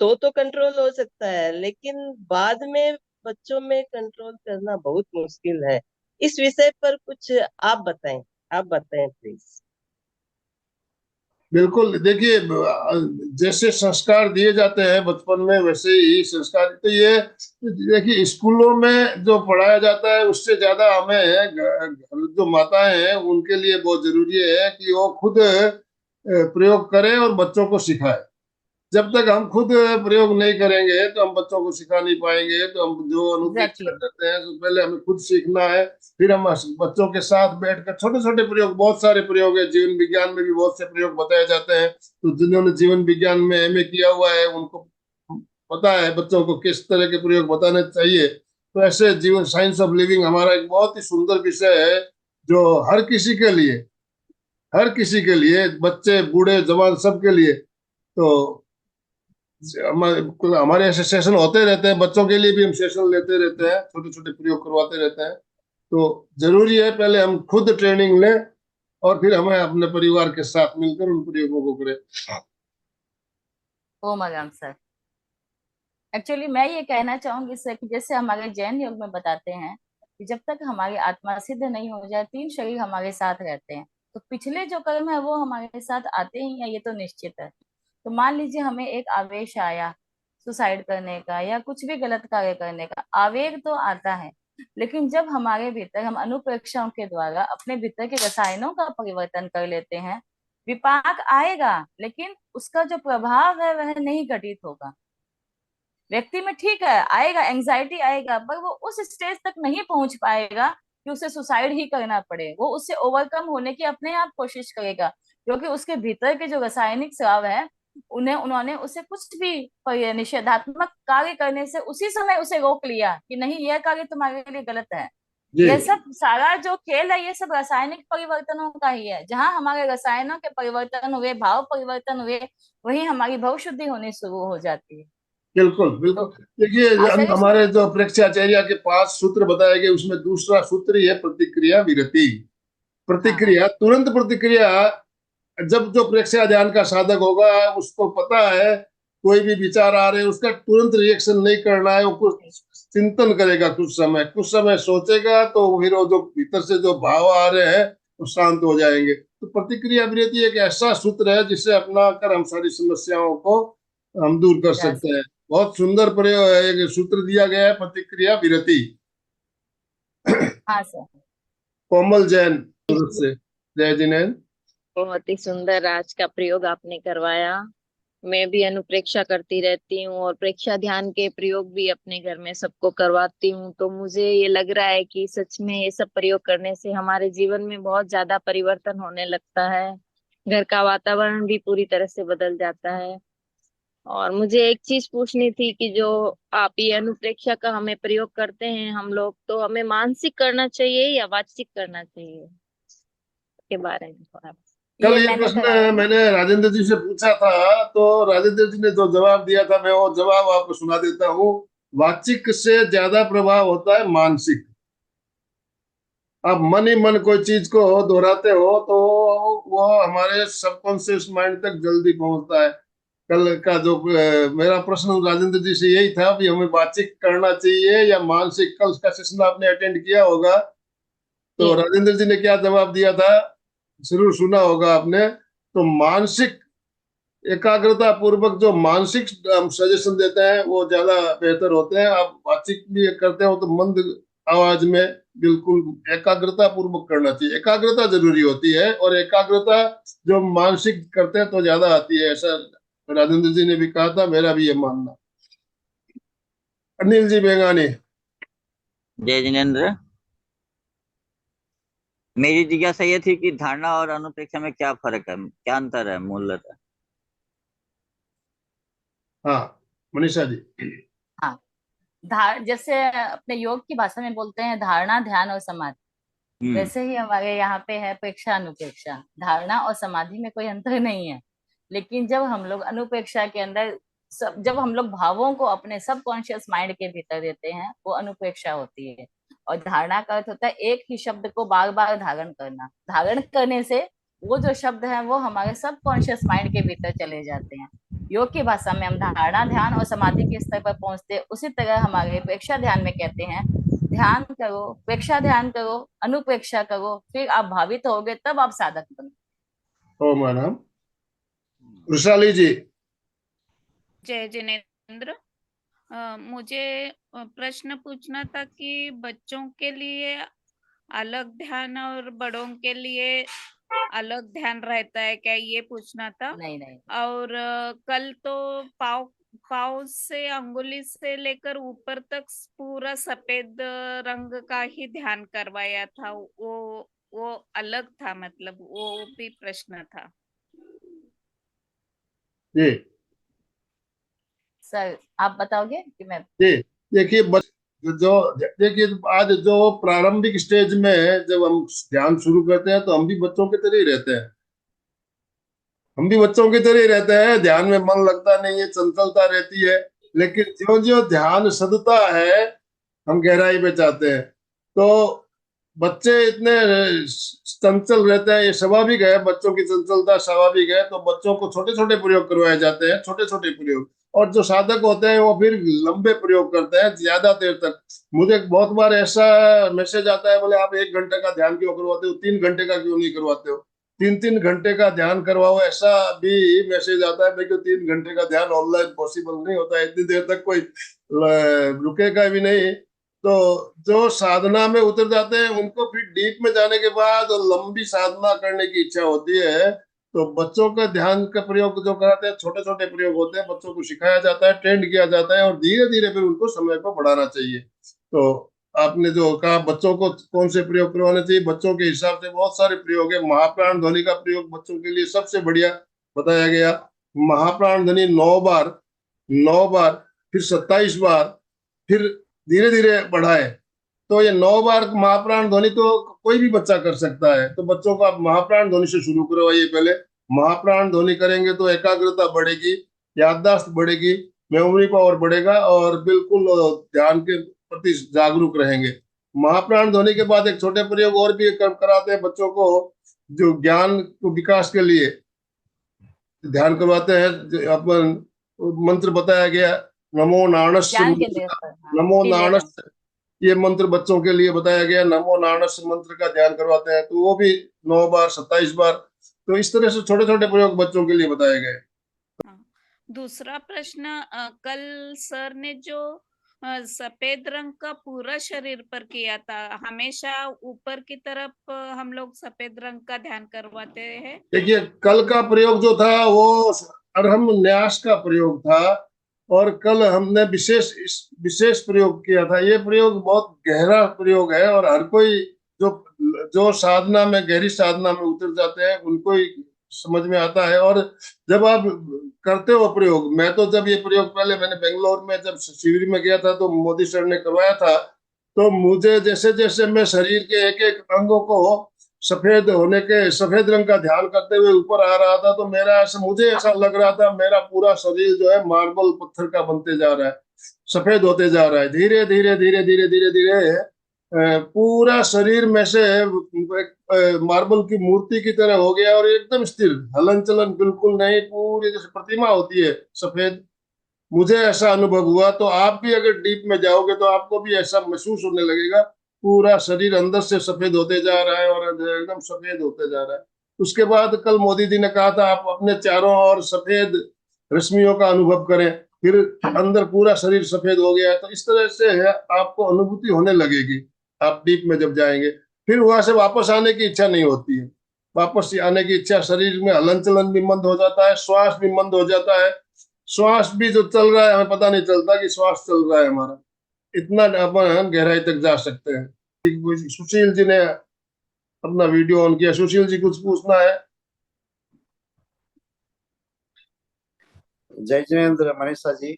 तो कंट्रोल हो सकता है, लेकिन बाद में बच्चों में कंट्रोल करना बहुत मुश्किल है। इस विषय पर कुछ आप बताएं प्लीज। बिल्कुल, देखिए जैसे संस्कार दिए जाते हैं बचपन में वैसे ही संस्कार, तो ये देखिए स्कूलों में जो पढ़ाया जाता है उससे ज्यादा हमें जो माताएं हैं उनके लिए बहुत जरूरी है कि वो खुद प्रयोग करें और बच्चों को सिखाएं। जब तक हम खुद प्रयोग नहीं करेंगे तो हम बच्चों को सिखा नहीं पाएंगे। तो हम जो अनुप्रेक्षा एग्जैक्टली। करते हैं तो पहले हमें खुद सीखना है, फिर हम बच्चों के साथ बैठकर छोटे छोटे प्रयोग, बहुत सारे प्रयोग है, जीवन विज्ञान में भी बहुत से प्रयोग बताए जाते हैं। तो जिन्होंने जीवन विज्ञान में एमए किया हुआ है उनको पता है बच्चों को किस तरह के प्रयोग बताने चाहिए। तो ऐसे जीवन साइंस ऑफ लिविंग हमारा एक बहुत ही सुंदर विषय है जो हर किसी के लिए, हर किसी के लिए, बच्चे बूढ़े जवान सबके लिए। तो हमारे ऐसे सेशन होते रहते हैं, बच्चों के लिए भी हम सेशन लेते रहते हैं, छोटे छोटे प्रयोग करवाते रहते हैं। तो जरूरी है पहले हम खुद ट्रेनिंग लें और फिर हमें अपने परिवार के साथ मिलकर उन प्रयोगों को करें। ओ मगम सर, एक्चुअली मैं ये कहना चाहूंगी सर कि जैसे हमारे जैन योग में बताते हैं कि जब तक हमारी आत्मा सिद्ध नहीं हो जाए तीन शरीर हमारे साथ रहते हैं। तो पिछले जो कर्म है वो हमारे साथ आते ही हैं, ये तो निश्चित है। तो मान लीजिए हमें एक आवेश आया सुसाइड करने का या कुछ भी गलत कार्य करने का, आवेग तो आता है। लेकिन जब हमारे भीतर हम अनुप्रेक्षाओं के द्वारा अपने भीतर के रसायनों का परिवर्तन कर लेते हैं, विपाक आएगा लेकिन उसका जो प्रभाव है वह नहीं घटित होगा। व्यक्ति में ठीक है आएगा, एंजाइटी आएगा, पर वो उस स्टेज तक नहीं पहुंच पाएगा कि उसे सुसाइड ही करना पड़े। वो उससे ओवरकम होने की अपने आप कोशिश करेगा, क्योंकि उसके भीतर के जो रासायनिक स्राव है उन्होंने उसे कुछ भी निषेधात्मक कार्य करने से उसी समय उसे रोक लिया कि नहीं यह कार्य तुम्हारे लिए गलत है। जी यह सब सारा जो खेल है ये सब रासायनिक परिवर्तनों का ही है। जहां हमारे रसायनों के परिवर्तन हुए, भाव परिवर्तन हुए, वहीं हमारी भाव शुद्धि होनी शुरू हो जाती है। बिल्कुल तो बिल्कुल। देखिए आचार्य हमारे जो प्रेक्षाचार्य के 5 सूत्र बताए गए उसमें दूसरा सूत्र ही है प्रतिक्रिया विरति। हाँ हाँ प्रतिक्रिया, तुरंत प्रतिक्रिया। जब जो प्रेक्षया ध्यान का साधक होगा उसको पता है कोई भी विचार आ रहे हैं उसका तुरंत रिएक्शन नहीं करना है। वो कुछ चिंतन करेगा, कुछ समय सोचेगा, तो फिर वो जो भीतर से जो भाव आ रहे हैं वो शांत हो जाएंगे। तो प्रतिक्रिया विरति एक ऐसा सूत्र है जिसे अपना कर हम सारी समस्याओं को हम दूर कर यस। सकते हैं। बहुत सुंदर प्रयोग है, एक सूत्र दिया गया है प्रतिक्रिया विरति। हाँ सर। कोमल जैन सूरत से। जय जिनेन्द्र। बहुत ही सुंदर आज का प्रयोग आपने करवाया। मैं भी अनुप्रेक्षा करती रहती हूँ और प्रेक्षा ध्यान के प्रयोग भी अपने घर में सबको करवाती हूँ। तो मुझे ये लग रहा है कि सच में ये सब प्रयोग करने से हमारे जीवन में बहुत ज्यादा परिवर्तन होने लगता है। घर का वातावरण भी पूरी तरह से बदल जाता है। और मुझे एक चीज पूछनी थी कि जो आप ये अनुप्रेक्षा का हमें प्रयोग करते हैं हम लोग, तो हमें मानसिक करना चाहिए या वाचिक करना चाहिए के बारे में थोड़ा। कल ये ये मैंने प्रश्न मैंने राजेंद्र जी से पूछा था, तो राजेंद्र जी ने जो जवाब दिया था मैं वो जवाब आपको सुना देता हूँ। वाचिक से ज्यादा प्रभाव होता है मानसिक। आप मन ही मन कोई चीज को दोहराते हो तो वो हमारे सबकॉन्शियस माइंड तक जल्दी पहुंचता है। कल का जो मेरा प्रश्न राजेंद्र जी से यही था कि हमें वाचिक करना चाहिए या मानसिक। कल का सेशन आपने अटेंड किया होगा, तो जी राजेंद्र जी ने क्या जवाब दिया था जरूर सुना होगा आपने। तो मानसिक एकाग्रता पूर्वक जो मानसिक हम सजेशन देते हैं वो ज्यादा बेहतर होते हैं। आप बातचीत भी करते हो तो मंद आवाज में बिल्कुल एकाग्रता पूर्वक करना चाहिए। एकाग्रता जरूरी होती है और एकाग्रता जो मानसिक करते हैं तो ज्यादा आती है, ऐसा राजेंद्र जी ने भी कहा था, मेरा भी ये मानना। अनिल जी बेंगानी। जय जिनेन्द्र। मेरी जिज्ञासा ये थी कि धारणा और अनुप्रेक्षा में क्या फर्क है, क्या अंतर है मूलतः? हाँ मनीषा जी। हाँ। जैसे अपने योग की भाषा में बोलते हैं धारणा ध्यान और समाधि, वैसे ही हमारे यहाँ पे है प्रेक्षा अनुप्रेक्षा। धारणा और समाधि में कोई अंतर नहीं है, लेकिन जब हम लोग अनुप्रेक्षा के अंदर जब हम लोग भावों को अपने सबकॉन्शियस माइंड के भीतर देते हैं वो अनुप्रेक्षा होती है। और धारणा का अर्थ होता है एक ही शब्द को बार बार धारण करना। धारण करने से वो जो शब्द है वो हमारे सबकॉन्शियस माइंड के भीतर चले जाते हैं। योग की भाषा में हम धारणा ध्यान और समाधि के स्तर पर पहुंचते, उसी तरह हमारे प्रेक्षा ध्यान में कहते हैं ध्यान करो, प्रेक्षा ध्यान करो, अनुप्रेक्षा करो, फिर आप भावित होगे, तब आप साधक बनो। ओम राम। वृषाली जी। जय जिनेन्द्र। मुझे प्रश्न पूछना था कि बच्चों के लिए अलग ध्यान और बड़ों के लिए अलग ध्यान रहता है क्या, ये पूछना था। नहीं नहीं, और कल तो पाव पाव से अंगुली से लेकर ऊपर तक पूरा सफेद रंग का ही ध्यान करवाया था, वो अलग था, मतलब वो भी प्रश्न था। जी सर आप बताओगे कि मैं? जी, देखिए जो देखिए आज जो प्रारंभिक स्टेज में है, जब हम ध्यान शुरू करते हैं तो हम भी बच्चों की तरह ही रहते हैं। हम भी बच्चों की तरह ही रहते हैं, ध्यान में मन लगता नहीं है, चंचलता रहती है। लेकिन ज्यो ज्यो ध्यान सदता है, हम गहराई पे जाते हैं। तो बच्चे इतने चंचल रहते हैं, ये स्वाभाविक है, बच्चों की चंचलता स्वाभाविक है। तो बच्चों को छोटे छोटे प्रयोग करवाए जाते हैं, छोटे छोटे प्रयोग। और जो साधक होते हैं वो फिर लंबे प्रयोग करते हैं, ज्यादा देर तक। मुझे बहुत बार ऐसा मैसेज आता है, बोले आप 1 घंटे का ध्यान क्यों करवाते हो, 3 घंटे का क्यों नहीं करवाते हो, 3 3 घंटे का ध्यान करवाओ, ऐसा भी मैसेज आता है। भाई क्यों 3 घंटे का ध्यान ऑनलाइन पॉसिबल नहीं होता है, इतनी देर तक कोई रुकेगा भी नहीं। तो जो साधना में उतर जाते हैं उनको फिर डीप में जाने के बाद और लंबी साधना करने की इच्छा होती है। तो बच्चों का ध्यान का प्रयोग जो कराते हैं, छोटे छोटे प्रयोग होते हैं, बच्चों को सिखाया जाता है, ट्रेंड किया जाता है, और धीरे धीरे फिर उनको समय को बढ़ाना चाहिए। तो आपने जो कहा बच्चों को कौन से प्रयोग करवाने चाहिए, बच्चों के हिसाब से बहुत सारे प्रयोग है। महाप्राण ध्वनि का प्रयोग बच्चों के लिए सबसे बढ़िया बताया गया। महाप्राण ध्वनि 9 बार, 9 बार, फिर 27 बार, फिर धीरे धीरे बढ़ाए। तो ये 9 बार महाप्राण ध्वनि तो कोई भी बच्चा कर सकता है। तो बच्चों को आप महाप्राण ध्वनि से शुरू करवाइए पहले। महाप्राण ध्वनि करेंगे तो एकाग्रता बढ़ेगी, याददाश्त बढ़ेगी, मेमोरी पावर बढ़ेगा, और बिल्कुल ध्यान के प्रति जागरूक रहेंगे। महाप्राण ध्वनि के बाद एक छोटे प्रयोग और भी कराते हैं बच्चों को, जो ज्ञान को विकास के लिए ध्यान करवाते हैं। अपन मंत्र बताया गया, नमो नाणस्य ज्ञान के लिए सर, हाँ, नमो पीले रंग। नाणस्य, ये मंत्र बच्चों के लिए बताया गया। नमो नाणस्य मंत्र का ध्यान करवाते हैं, तो वो भी 9 बार, 27 बार। तो इस तरह से छोटे छोटे प्रयोग बच्चों के लिए बताए गए। हाँ। दूसरा प्रश्न, कल सर ने जो सफेद रंग का पूरा शरीर पर किया था, हमेशा ऊपर की तरफ हम लोग सफेद रंग का ध्यान करवाते हैं। देखिए कल का प्रयोग जो था वो अरहम न्यास का प्रयोग था, और कल हमने विशेष प्रयोग किया था। ये प्रयोग बहुत गहरा प्रयोग है, और हर कोई जो जो साधना में, गहरी साधना में उतर जाते हैं उनको ही समझ में आता है। और जब आप करते हो प्रयोग, मैं तो जब ये प्रयोग पहले मैंने बेंगलोर में जब शिविर में गया था तो मोदी सर ने करवाया था, तो मुझे जैसे जैसे मैं शरीर के एक एक अंगों को सफेद रंग का ध्यान करते हुए ऊपर आ रहा था, तो मुझे ऐसा लग रहा था मेरा पूरा शरीर जो है मार्बल पत्थर का बनते जा रहा है, सफेद होते जा रहा है। धीरे धीरे धीरे धीरे धीरे धीरे पूरा शरीर में से मार्बल की मूर्ति की तरह हो गया, और एकदम स्थिर, हलन चलन बिल्कुल नहीं, पूरी जैसे प्रतिमा होती है सफेद। मुझे ऐसा अनुभव हुआ। तो आप भी अगर डीप में जाओगे तो आपको भी ऐसा महसूस होने लगेगा, पूरा शरीर अंदर से सफेद होते जा रहा है, और एकदम सफेद होते जा रहा है। उसके बाद कल मोदी जी ने कहा था आप अपने चारों ओर सफेद रश्मियों का अनुभव करें, फिर अंदर पूरा शरीर सफेद हो गया है। तो इस तरह से आपको अनुभूति होने लगेगी आप डीप में जब जाएंगे। फिर वहां से वापस आने की इच्छा नहीं होती है, वापस आने की इच्छा, शरीर में हलन चलन भी मंद हो जाता है, श्वास भी मंद हो जाता है। श्वास भी जो चल रहा है हमें पता नहीं चलता कि श्वास चल रहा है हमारा, इतना अपन गहराई तक जा सकते हैं। सुशील जी ने अपना वीडियो ऑन किया। सुशील जी कुछ पूछना है? जय जिनेन्द्र मनीषा जी,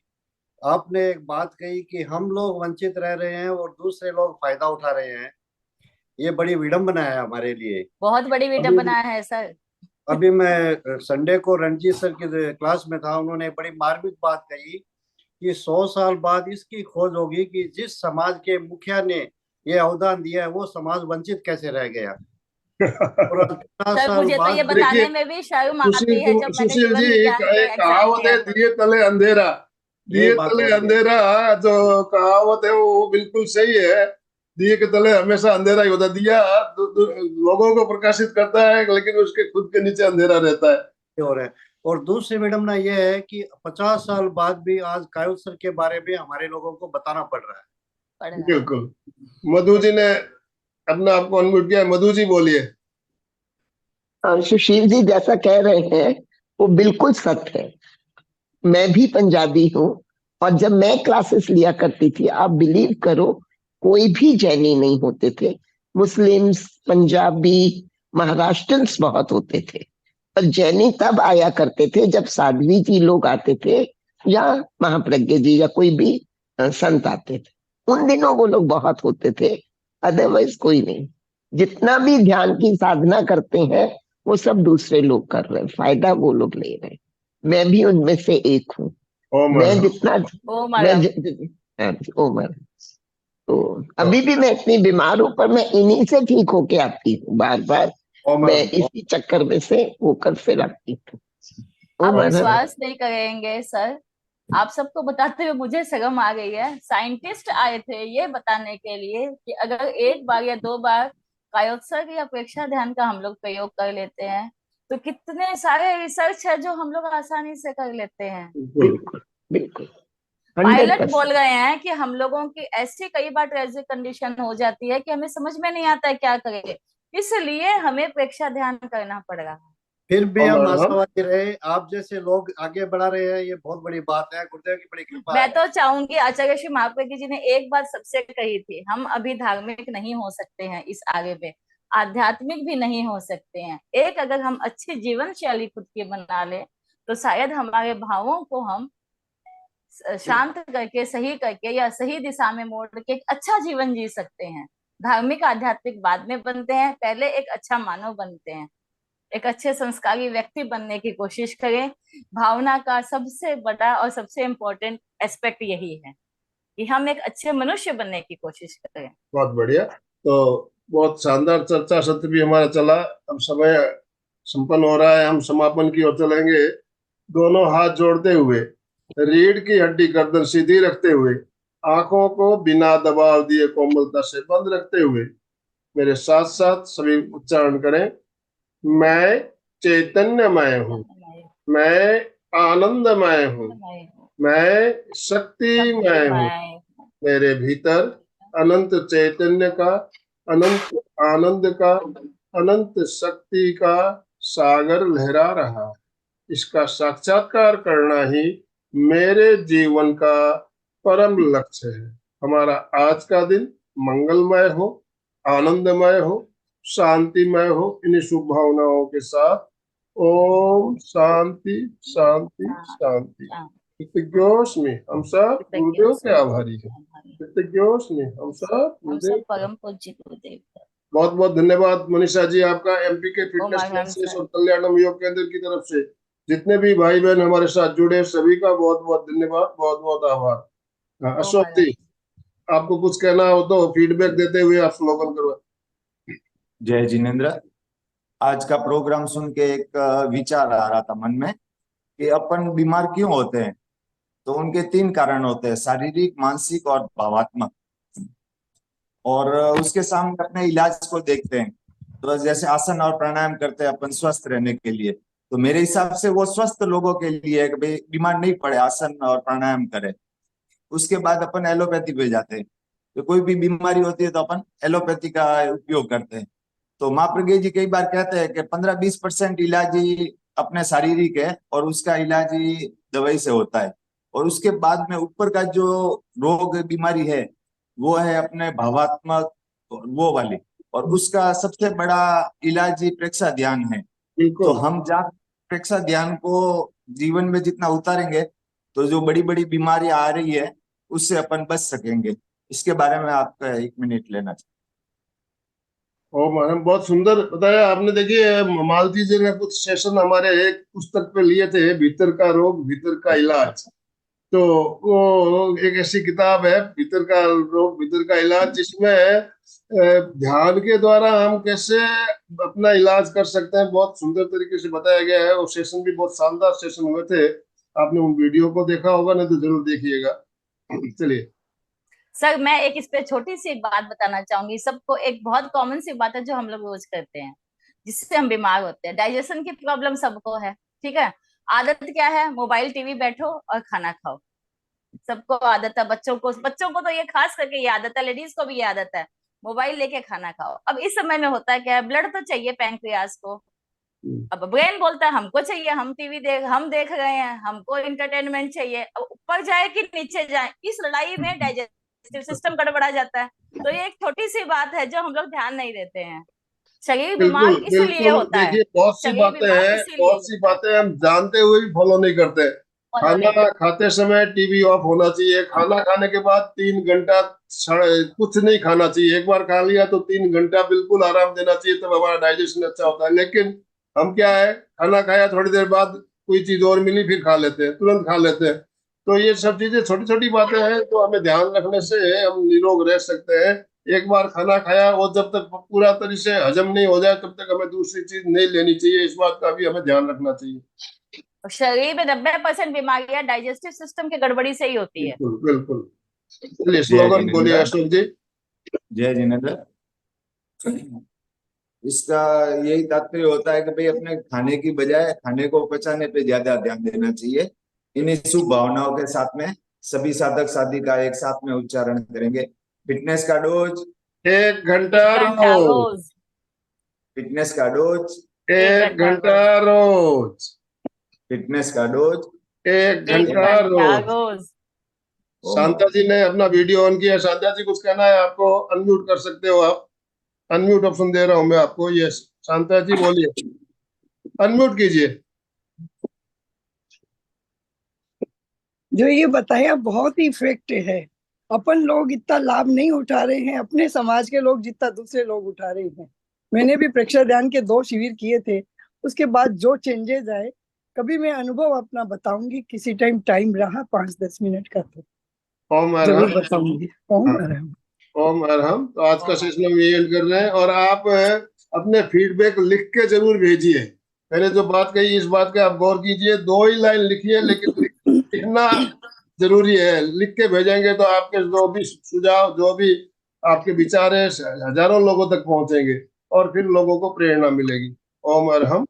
आपने एक बात कही कि हम लोग वंचित रह रहे हैं और दूसरे लोग फायदा उठा रहे हैं। ये बड़ी विडंबना है हमारे लिए, बहुत बड़ी विडंबना है सर। अभी मैं संडे को रणजीत सर की क्लास में था, उन्होंने एक बड़ी मार्मिक बात कही कि 100 साल बाद इसकी खोज होगी कि जिस समाज के मुखिया ने ये अवदान दिया है वो समाज वंचित कैसे रह गया। और सर मुझे तो ये बताने में भी शर्म आती है, जब मैंने सुशील जीवन जी विज्ञान का एक एग्जाम कहावत है, दिया था। दिए तले अंधेरा, दिए तले अंधेरा जो कहावत है वो बिल्कुल सही है। दिए के तले हमेशा अंधेरा ही होता है। दिया लोगों को प्रकाशित करता है, लेकिन उसके खुद के नीचे अंधेरा रहता है। और दूसरी मैडम ना ये है कि 50 साल बाद भी आज कायोत सर के बारे में हमारे लोगों को बताना पड़ रहा है। पढ़ रहा है। बिल्कुल। मधु जी ने अपना आपको अनम्यूट किया है। मधु जी बोलिए। सुशील जी जैसा कह रहे हैं वो बिल्कुल सत्य है। मैं भी पंजाबी हूँ और जब मैं क्लासेस लिया करती थी, आप बिलीव करो, कोई भी जैनी नहीं होते थे। मुस्लिम्स, पंजाबी, महाराष्ट्रन्स बहुत होते थे। और जैनी तब आया करते थे जब साध्वी जी लोग आते थे या महाप्रज्ञ जी या कोई भी संत आते थे। उन दिनों वो लोग बहुत होते थे, अदरवाइज कोई नहीं। जितना भी ध्यान की साधना करते हैं वो सब दूसरे लोग कर रहे हैं, फायदा वो लोग ले रहे हैं। मैं भी उनमें से एक हूँ। ओम मैं हर जितना ओ मैं मैडम। हाँ जी, उम्र। तो अभी भी मैं इतनी बीमार हूं, पर मैं इन्हीं से ठीक होके आती हूँ बार बार। ओम मैं हर। इसी चक्कर में से होकर फिर आती हूँ। आप उम्र। विश्वास नहीं करेंगे सर, आप सबको बताते हुए मुझे शर्म आ गई है। साइंटिस्ट आए थे ये बताने के लिए कि अगर एक बार या दो बार कायोत्सर्ग या प्रेक्षा ध्यान का हम लोग प्रयोग कर लेते हैं तो कितने सारे रिसर्च है जो हम लोग आसानी से कर लेते हैं। बिल्कुल बिल्कुल, पायलट 100%। बोल गए हैं कि हम लोगों की ऐसी कई बार ट्रेजिक कंडीशन हो जाती है कि हमें समझ में नहीं आता है क्या करें, इसलिए हमें प्रेक्षा ध्यान करना पड़ रहा है। फिर भी ओम हम हर। आशावादी रहे, आप जैसे लोग आगे बढ़ा रहे हैं, ये बहुत बड़ी बात है, गुरुदेव की बड़ी कृपा मैं है। तो चाहूंगी, आचार्य श्री महाप्रज्ञ जी ने एक बात सबसे कही थी, हम अभी धार्मिक नहीं हो सकते हैं, इस आगे में आध्यात्मिक भी नहीं हो सकते हैं। एक अगर हम अच्छी जीवन शैली खुद की बना ले तो शायद हमारे भावों को हम शांत करके, सही करके या सही दिशा में मोड़ के एक अच्छा जीवन जी सकते हैं। धार्मिक आध्यात्मिक बाद में बनते हैं, पहले एक अच्छा मानव बनते हैं, एक अच्छे संस्कारी व्यक्ति बनने की कोशिश करें। भावना का सबसे बड़ा और सबसे इम्पोर्टेंट एस्पेक्ट यही है कि हम एक अच्छे मनुष्य बनने की कोशिश करें। बहुत बढ़िया। तो बहुत शानदार चर्चा सत्र भी हमारा चला। अब समय संपन्न हो रहा है, हम समापन की ओर चलेंगे। दोनों हाथ जोड़ते हुए, रीढ़ की हड्डी गर्दन सीधी रखते हुए, आंखों को बिना दबाव दिए कोमलता से बंद रखते हुए मेरे साथ साथ सभी उच्चारण करें। मैं चैतन्यमय हूँ, मैं आनंदमय हूँ, मैं शक्तिमय हूँ। मेरे भीतर अनंत चैतन्य का, अनंत आनंद का, अनंत शक्ति का सागर लहरा रहा है। इसका साक्षात्कार करना ही मेरे जीवन का परम लक्ष्य है। हमारा आज का दिन मंगलमय हो, आनंदमय हो, शांतिमय हो। इन्हीं शुभ भावनाओं के साथ ओम शांति शांति शांति। कृतज्ञोस्मि, हम सब गुरुदेव के आभारी हैं। कृतज्ञोस्मि, हम सब हम गुरुदेव सब परम पूज्य गुरुदेव का। बहुत बहुत धन्यवाद मनीषा जी आपका, एमपी के फिटनेस ओम क्लासेस सर। और कल्याणम योग केंद्र की तरफ से जितने भी भाई बहन हमारे साथ जुड़े सभी का बहुत बहुत धन्यवाद, बहुत बहुत आभार। हाँ, अशोक जी आपको कुछ कहना हो तो फीडबैक देते हुए आप स्लोगन करो। जय जिनेन्द्र। आज का प्रोग्राम सुन के एक विचार आ रहा था मन में कि अपन बीमार क्यों होते हैं। तो उनके 3 कारण होते हैं, शारीरिक, मानसिक और भावात्मक। और उसके सामने अपने इलाज को देखते हैं। तो जैसे आसन और प्राणायाम करते हैं अपन स्वस्थ रहने के लिए, तो मेरे हिसाब से वो स्वस्थ लोगों के लिए है कि बीमार नहीं पड़े, आसन और प्राणायाम करें। उसके बाद अपन एलोपैथी पे जाते हैं। तो कोई भी बीमारी होती है तो अपन एलोपैथी का उपयोग करते हैं। तो महाप्रज्ञ जी कई बार कहते हैं कि 15-20% इलाज ही अपने शारीरिक है और उसका इलाज ही दवाई से होता है। और उसके बाद में ऊपर का जो रोग बीमारी है वो है अपने भावात्मक, वो वाली। और उसका सबसे बड़ा इलाज ही प्रेक्षा ध्यान है। तो हम जहाँ प्रेक्षा ध्यान को जीवन में जितना उतारेंगे तो जो बड़ी बड़ी बीमारियां आ रही है उससे अपन बच सकेंगे। इसके बारे में आपका 1 मिनट लेना चाहिए। ओ मैडम, बहुत सुंदर बताया आपने। देखिए मालती जी ने कुछ सेशन हमारे एक पुस्तक पे लिए थे, भीतर का रोग भीतर का इलाज। तो वो एक ऐसी किताब है, भीतर का रोग भीतर का इलाज, जिसमें ध्यान के द्वारा हम कैसे अपना इलाज कर सकते हैं, बहुत सुंदर तरीके से बताया गया है। वो सेशन भी बहुत शानदार सेशन हुए थे। आपने उन वीडियो को देखा होगा, नहीं तो जरूर देखिएगा। चलिए। सर मैं एक इस पे छोटी सी एक बात बताना चाहूंगी। सबको एक बहुत कॉमन सी बात है जो हम लोग रोज करते हैं, जिससे हम बीमार होते हैं। डाइजेशन की प्रॉब्लम सबको है, ठीक है। आदत क्या है, मोबाइल टीवी बैठो और खाना खाओ। सबको आदत है, बच्चों को तो ये खास करके ये आदत है, लेडीज को भी ये आदत है, मोबाइल लेके खाना खाओ। अब इस समय में होता है क्या है, ब्लड तो चाहिए पैंक्रियास को। अब ब्रेन बोलता है हमको चाहिए, हम देख रहे हैं, हमको इंटरटेनमेंट चाहिए। अब ऊपर जाए कि नीचे जाए, इस लड़ाई में डाइजेस्टिव सिस्टम गड़बड़ा जाता है। तो ये एक छोटी सी बात है जो हम लोग ध्यान नहीं देते हैं। शरीर बीमार बिल्कुल इसलिए बिल्कुल। होता है, देखिए बहुत सी शरीर बातें बीमार हैं, इसीलिए बहुत सी होता है, बातें हम जानते हुए भी फॉलो नहीं करते। फॉलो नहीं खाना करते। खाते समय टीवी ऑफ होना चाहिए। खाना खाने के बाद 3 घंटा कुछ नहीं खाना चाहिए। एक बार खा लिया तो 3 घंटा बिल्कुल आराम देना चाहिए, तब हमारा डाइजेशन अच्छा होता है। लेकिन हम क्या है, खाना खाया थोड़ी देर बाद कोई चीज और मिली फिर खा लेते हैं, तुरंत खा लेते हैं। तो ये सब चीजें छोटी छोटी बातें हैं, तो हमें ध्यान रखने से हम निरोग रह सकते हैं। एक बार खाना खाया और जब तक पूरा तरह से हजम नहीं हो जाए तब तक हमें दूसरी चीज नहीं लेनी चाहिए। इस बात का भी हमें ध्यान रखना चाहिए। शरीर में 90% बीमारियां डाइजेस्टिव सिस्टम की गड़बड़ी से ही होती है। बिल्कुल बिल्कुल। चलिए जय स्लोगन बोलिए जिनेन्द्र। अशोक जी। जय जिनेन्द्र। इसका यही तात्पर्य होता है कि भाई अपने खाने की बजाय खाने को पचाने पे ज्यादा ध्यान देना चाहिए। इन्हीं शुभ भावनाओं के साथ में सभी साधक साधिका एक साथ में उच्चारण करेंगे। फिटनेस का डोज 1 घंटा घंटा रोज। रोज, फिटनेस का डोज 1 घंटा घंटा रोज, रोज। फिटनेस का डोज 1 घंटा घंटा रोज। रोज। शांता जी ने अपना वीडियो ऑन किया। शांता जी कुछ कहना है आपको, अनम्यूट कर सकते हो आप। अनम्यूट ऑप्शन दे रहा हूं मैं आपको। यस शांता जी बोलिए, अनम्यूट कीजिए। जो ये बताया बहुत ही इफेक्ट है। अपन लोग इतना लाभ नहीं उठा रहे हैं, अपने समाज के लोग जितना दूसरे लोग उठा रहे हैं। मैंने भी प्रेक्षक ध्यान के 2 शिविर किए थे, उसके बाद जो चेंजेस आए, कभी मैं अनुभव अपना बताऊंगी किसी टाइम रहा 5-10 मिनट का, तो ओम जरूर अरहम। बताऊंगी। ओम हाँ, अरहम। ओम अरहम। तो आज का ओम सेशन हम ये एंड कर रहे हैं, और आप अपने फीडबैक लिख के जरूर भेजिए। मैंने जो बात कही इस बात का आप गौर कीजिए। 2 ही लाइन लिखिए, लेकिन लिखना जरूरी है। लिख के भेजेंगे तो आपके जो भी सुझाव, जो भी आपके विचार है, हजारों लोगों तक पहुंचेंगे और फिर लोगों को प्रेरणा मिलेगी। ओम अरहम।